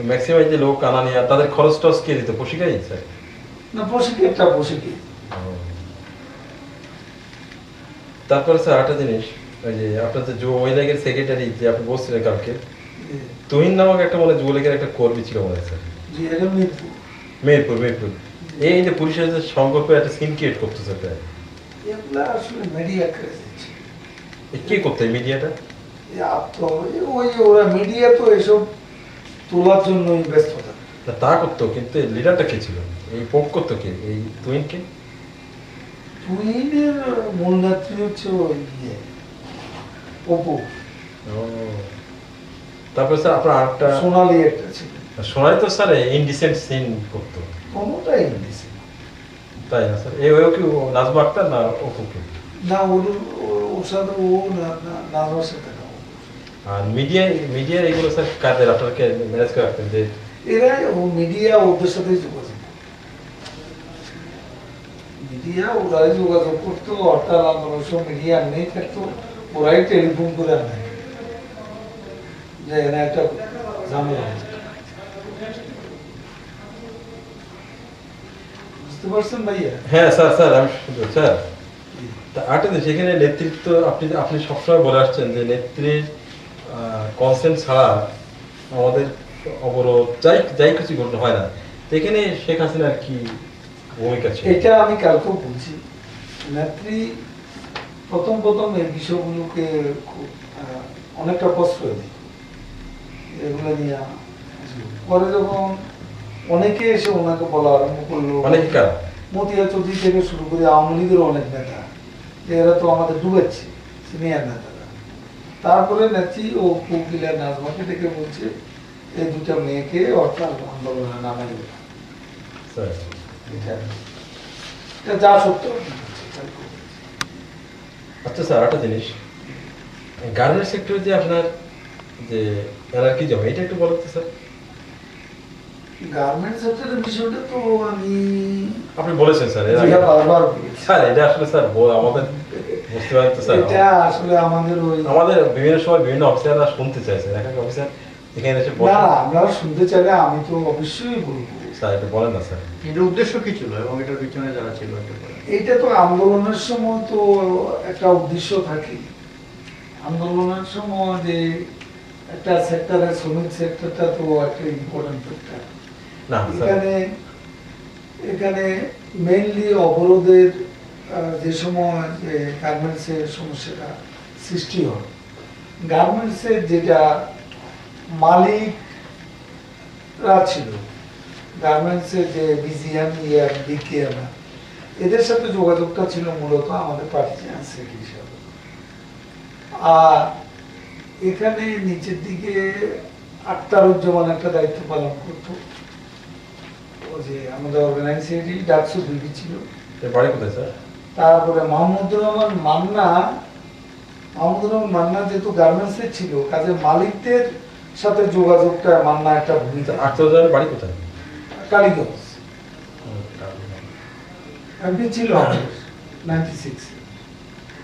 ম্যাক্সিমাম যে লোক আনা নিয়ে তাদের খরচ টরচ কে দিত? প্রশিকাই স্যার? না, প্রশিক্ষকটা প্রশিক্ষক। তারপরে স্যার একটা জিনিস, ওই যে আপনার যে যুব মহিলা লীগের সেক্রেটারি যে আপনি বলছিলেন কালকে, তুহিন নামক একটা মনে যুব লীগের একটা কর্মী ছিল মনে হয় স্যার, জি, এটা মিরপুর। মেহেরপুর। এই যে পুলিশের যে সংকল্প একটা সিন ক্রিয়েট করতেছে প্রায়, এগুলা আসলে মিডিয়া ক্রেজ। কে করতো এই মিডিয়াটা? ওই ওরা মিডিয়া তো এসব তোলার জন্যই ব্যস্ত থাকে। না তা করতো, কিন্তু লিডারটা কে ছিল? এই পোক করতো কে এই তুহিনকে? তুহিনের মূল নেত্রী হচ্ছে ওই অপু। তারপরে স্যার আপনার আরেকটা সোনালি একটা ছিল, শোনাই তো স্যার ইনডিসেন্ট সিন করতো, কোনোটাই দিছে তাই না স্যার? এই কি নাজমা আক্তার না অপুকে? না, ওর সাথে ও নাজমার সাথে না। আর মিডিয়া এগুলো স্যার কাদের আপনাকে ম্যানেজ করে রাখতেন যে এরা মিডিয়া ওদের সাথেই যোগাযোগ, মিডিয়া ওরাই যোগাযোগ করতো, হরতাল আন্দোলন সব মিডিয়া নেই থাকতো, ওরাই টেলিফোন করে আনে যে এখানে একটা ঝামেলা হচ্ছে। বুঝতে পারছেন ভাইয়া? হ্যাঁ স্যার আমি শুনতে স্যার। আরেকটা জিনিস, এখানে নেতৃত্ব আপনি সবসময় বলে আসছেন যে নেত্রীর কনসেন্ট ছাড়া আমাদের অবরোধ যাই কিছু ঘটনা হয় না। তো এখানে শেখ হাসিনার কি ভূমিকা ছিল? এটা আমি কালকেও বলছি, নেত্রী প্রথম এই বিষয়গুলোকে খুব অনেকটা প্রশ্রয় দিই, এগুলো নিয়ে। পরে যখন অনেকে এসে ওনাকে বলা আরম্ভ করলো, অনেক কার মতিয়া চৌধুরী থেকে শুরু করে আওয়ামী লীগের অনেক নেতা, যে এরা তো আমাদের ডুবেছে, সিনিয়র নেতারা। তারপরে নেত্রী ও কোকিলা নাজমাকে ডেকে বলছে এই দুটা মেয়েকে হরতাল আন্দোলনে নামাই দেবে। স্যার এটা যা সত্য। আচ্ছা স্যার একটা জিনিস, গার্মেন্টস সেক্টরে যে আপনার যে এরা কি জমা, এটা একটু বলতে স্যার। গার্মেন্টস সেক্টরের বিষয়টা তো আমি আপনি বলেছেন স্যার এর আগে। যেটা বারবার বলেছি। স্যার এটা আসলে স্যার আমাদের বুঝতে পারেন তো স্যার, এটা আসলে আমাদের ওই আমাদের বিভিন্ন সময় বিভিন্ন অফিসাররা শুনতে চাইছে, এক এক অফিসার এখানে এসে না বসে। না, আপনারা শুনতে চাইলে আমি তো অবশ্যই বলবো। স্যার এটা বলেন না স্যার। এটার উদ্দেশ্য কি ছিল এবং এটার পিছনে যারা ছিল একটু বলেন। এইটা তো আন্দোলনের সময় তো একটা উদ্দেশ্য থাকে। আন্দোলনের সময় যে একটা সেক্টরে শ্রমিক সেক্টরটা তো একটা ইম্পর্টেন্ট ফ্যাক্টর। না স্যার, এখানে এখানে মেইনলি অবরোধের যে সময় যে গার্মেন্টসের সমস্যাটা সৃষ্টি হয়, গার্মেন্টসের যেটা মালিকরা ছিল, গার্মেন্টসের যে বিজিএম ইয়ার বিকেএম, এদের সাথে যোগাযোগটা ছিল মূলত আমাদের পার্টিজান সেক্রেটারি হিসাবে। আর এখানে নিচের দিকে আক্তারুজ্জামান একটা দায়িত্ব পালন করতো, ও যে আমাদের অর্গানাইজ সেক্রেটারি ডাকসু বিবি ছিল। এর বাড়ি কোথায় স্যার? তারপরে মাহমুদুর রহমান মান্না, যেহেতু গার্মেন্টসে ছিল, কাজে মালিকদের সাথে যোগাযোগটা মান্না একটা ভূমিকা। আক্তারুজ্জামানের বাড়ি কোথায়? কালীগঞ্জ এমপি ছিল 96।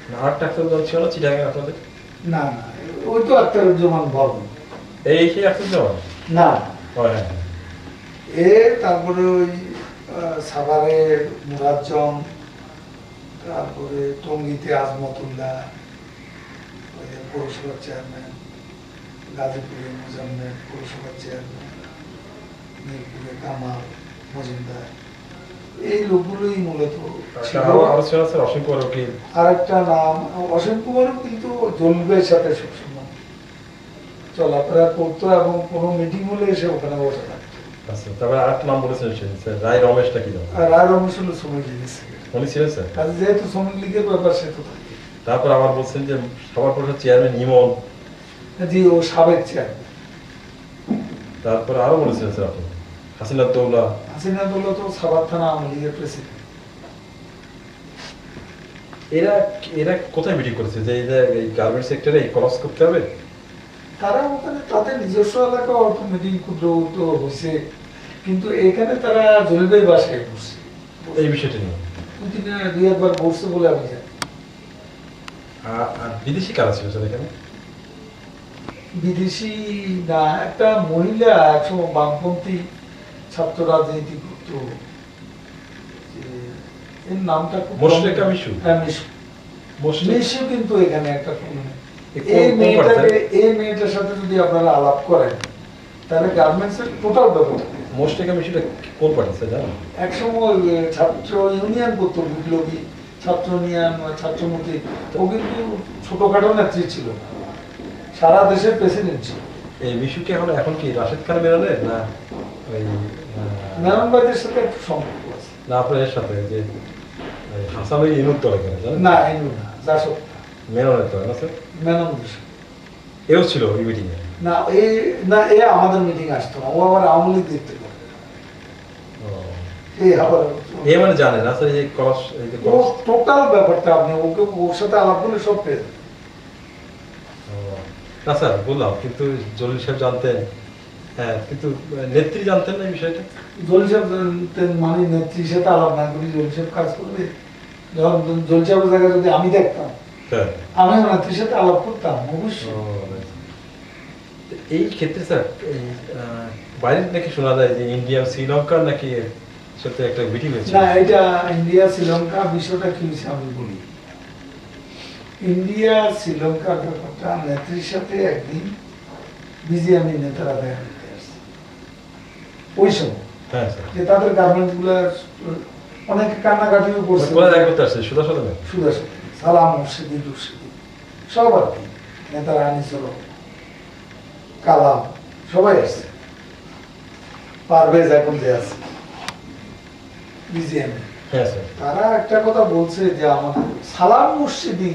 না, আরেকটা আক্তারুজ্জামান ছিল না চিটাগাং আপনাদের? না না, ওই তো আক্তারুজ্জামান বর্মন। এই সেই আক্তারুজ্জামান? না, ও হ্যাঁ হ্যাঁ। এ তারপরে ওই সাভারের মুরাজ্জম, তারপরে টঙ্গীতে আজমতুল্লাহ, ওই যে পৌরসভার চেয়ারম্যান, গাজীপুরে মুজাম্মেল পৌরসভার চেয়ারম্যান, মিরপুরে কামাল মজুমদার, এই লোকগুলোই মূলত ছিল। আরো ছিল স্যার অসীম কুমার উকিল। আর একটা নাম অসীম কুমারও কিন্তু জলবের সাথে সবসময় চলাফেরা করতো এবং কোনো মিটিং হলে এসে ওখানে বসে থাকতো। আচ্ছা, তারপরে আরেকটা নাম বলেছেন স্যার, রায় রমেশটা কি নাম? আর রায় রমেশ হলো শ্রমিক লীগের সেক্রেটারি। উনি ছিলেন স্যার? কাজে যেহেতু শ্রমিক লীগের ব্যাপার সে তো থাকে। তারপর আবার বলছেন যে সবার পরিষদ চেয়ারম্যান ইমন। জি, ও সাবেক চেয়ারম্যান। তারপর আরো বলেছিলেন স্যার আপনি হাসিনা দৌলা। হাসিনা দৌলা তো সাভার থানা আওয়ামী লীগের প্রেসিডেন্ট। এরা এরা কোথায় মিটিং করেছে যে এই গার্মেন্ট সেক্টরে ক্রস করতে হবে? তারা ওখানে তাদের নিজস্ব এলাকা অল্প মিটিং ক্ষুদ্র তো হয়েছে, কিন্তু এখানে তারা জলিবের বাসায় বসছে। এই বিষয়টা নিয়ে দুই একবার বসছে বলে আমি জানি। আর বিদেশি কারা ছিল স্যার এখানে? বিদেশি না, একটা মহিলা একসময় বামপন্থী ছাত্র রাজনীতি করতো, এর নামটা খুব মোশরেকা মিশু? হ্যাঁ, মিশু। মোশরেক মিশু কিন্তু এখানে একটা প্রবলেম। এই এই মেয়েটার সাথে যদি আপনারা আলাপ করেন তাহলে গার্মেন্টসের টোটাল ব্যাপার। মোশরেকা মিশুটা কোন পার্টি স্যার জানেন? একসময় ছাত্র ইউনিয়ন করতো, বিপ্লবী ছাত্র ইউনিয়ন, ছাত্রমন্ত্রী। ও কিন্তু ছোটখাটো নেত্রী ছিল না, সারা দেশের প্রেসিডেন্ট ছিল। এই মিশুকে এখন কি রাশেদ খান মেননের না ওই মেননবাদের সাথে একটু সম্পর্ক আছে। না আপনার এর সাথে যে হাসান ওই ইনুর দল এখানে জানেন? না, এনু না, জাসদ মেননের দল না স্যার? মেননদের সাথে। এও ছিল ওই মিটিং এ? না, এ আমাদের মিটিং আসতো না, ও আবার আওয়ামী লীগ দেখতে পারে। এই আবার এ মানে জানে না স্যার এই ক্রস, এই যে ও টোটাল ব্যাপারটা আপনি ওকে ওর সাথে আলাপ করলে সব পেয়ে যাবেন। না স্যার বললাম, কিন্তু জলিল সাহেব জানতেন, হ্যাঁ, কিন্তু নেত্রী জানতেন না এই বিষয়টা? জলি সাহেব জানতেন মানে নেত্রীর সাথে আলাপ না করি জলি সাহেব কাজ করবে। যখন জলি সাহেবের জায়গায় যদি আমি দেখতাম, হ্যাঁ। আমিও নেত্রীর সাথে আলাপ করতাম অবশ্যই। এই ক্ষেত্রে স্যার এই বাইরে নাকি শোনা যায় যে ইন্ডিয়া শ্রীলঙ্কার নাকি সাথে একটা মিটিং হয়েছে। না, এটা ইন্ডিয়া শ্রীলঙ্কা বিষয়টা কি হয়েছে আমি বলি। ইন্ডিয়া শ্রীলঙ্কার ব্যাপারটা নেত্রীর সাথে একদিন বিজিএমই নেতারা দেখা করতে আসছে ওই সময়, হ্যাঁ স্যার। যে তাদের গার্মেন্টস গুলা অনেকে কান্নাকাটিও করছে। কোথায় দেখা করতে আসছে? সুদা সদনে? সুদা সালাম মুর্শিদি টুর্শিদি সব আর কি, নেতারা আনিসল কালাম সবাই আসছে। পারভেজ এখন যে আছে বিজিএম, হ্যাঁ স্যার। তারা একটা কথা বলছে যে আমাদের সালাম মুর্শিদি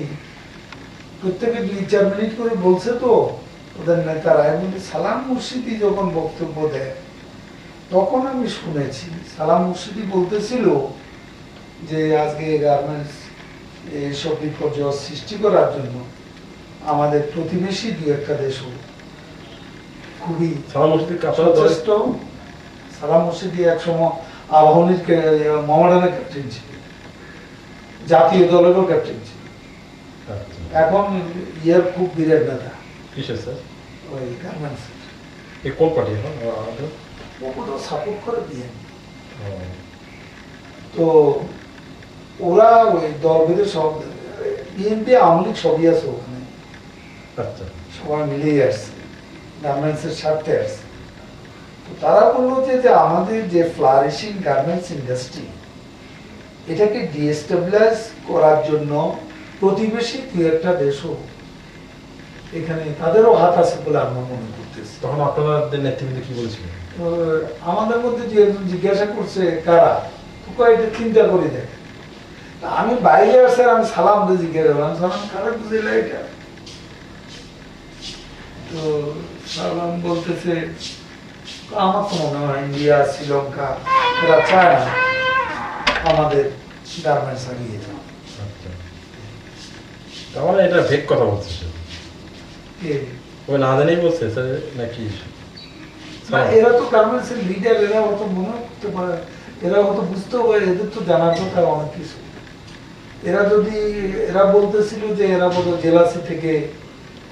প্রত্যেকে 2-4 মিনিট করে বলছে তো ওদের নেতারা, এবং সালাম মুর্শিদি যখন বক্তব্য দেয় তখন আমি শুনেছি সালাম মুর্শিদি বলতেছিল যে আজকে গার্মেন্টস এইসব বিপর্যয় সৃষ্টি করার জন্য আমাদের প্রতিবেশী 2-1টা দেশও খুবই সালাম মসজিদ আপনারা দলে সচেষ্ট। সালাম মুর্শিদি একসময় আবাহনীর মোহামেডানের ক্যাপ্টেন ছিল, জাতীয় দলেরও ক্যাপ্টেন ছিল। আচ্ছা। এখন ইয়ের খুব বিরাট ব্যথা কিসের স্যার? ওই গার্মেন্টস, এই কোন পার্টি এখন আমাদের? ওগুলো সাপোর্ট করে দিয়ে। ও, তো ওরা ওই দল বেঁধে সব বিএনপি আওয়ামী লীগ সবই আছে ওখানে, আচ্ছা সবাই মিলেই আসছে, গার্মেন্টসের স্বার্থে আসছে। তো তারা বললো যে আমাদের যে ফ্লারিশিং গার্মেন্টস ইন্ডাস্ট্রি, এটাকে ডিএস্টাবলাইজ করার জন্য প্রতিবেশী দু একটা দেশও এখানে তাদেরও হাত আছে বলে আমরা মনে করতেছি। তখন আপনাদের নেতৃবৃন্দ কি বলছিলেন? তো আমাদের মধ্যে যে একজন জিজ্ঞাসা করছে কারা, তো কয় এটা চিন্তা করে দেখ। তা আমি বাইরে আসে আমি সালাম দিয়ে জিজ্ঞাসা করলাম, সালাম কারা বুঝিলা এটা? তো সালাম বলতেছে আমার তো মনে হয় ইন্ডিয়া শ্রীলঙ্কা এরা চায় না আমাদের গার্মেন্টস আগিয়ে যাওয়া। আচ্ছা, তার মানে এটা ভেক কথা বলছে সে। কে? ওই না জানেই বলছে স্যার নাকি? না, এরা তো গার্মেন্টস এর লিডার, এরা অত মনে করতে পারে, এরা অত বুঝতেও পারে, এদের তো জানার কথা অনেক কিছু। এরা যদি এরা বলতেছিল যে এরা বোধ জেলাসি থেকে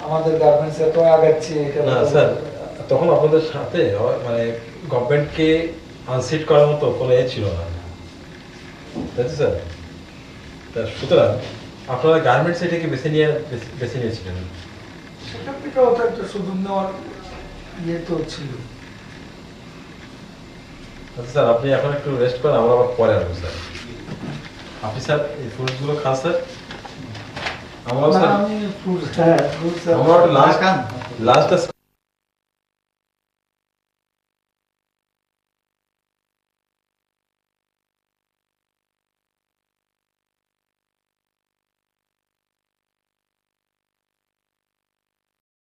আমাদের গার্মেন্টস এত আগাচ্ছে, এটা না বোধহয়- স্যার, তখন আপনাদের সাথে মানে গভর্নমেন্টকে আনসিট করার মতো কোনো এ ছিল না, তাই তো স্যার? তা সুতরাং আপনারা গার্মেন্টস এটাকে বেছে নিয়েছিলেন। সেখান থেকে অত একটা সুযোগ নেওয়ার ইয়ে তো ছিল। আচ্ছা স্যার, আপনি এখন একটু রেস্ট করেন, আমরা আবার পরে আসবো স্যার। আপনি স্যার এই ফ্রুটসগুলো খান স্যার। আমরা না, স্যার আমি fruits- হ্যাঁ, fruits আমরা একটা লাঞ্চ খান। লাঞ্চটা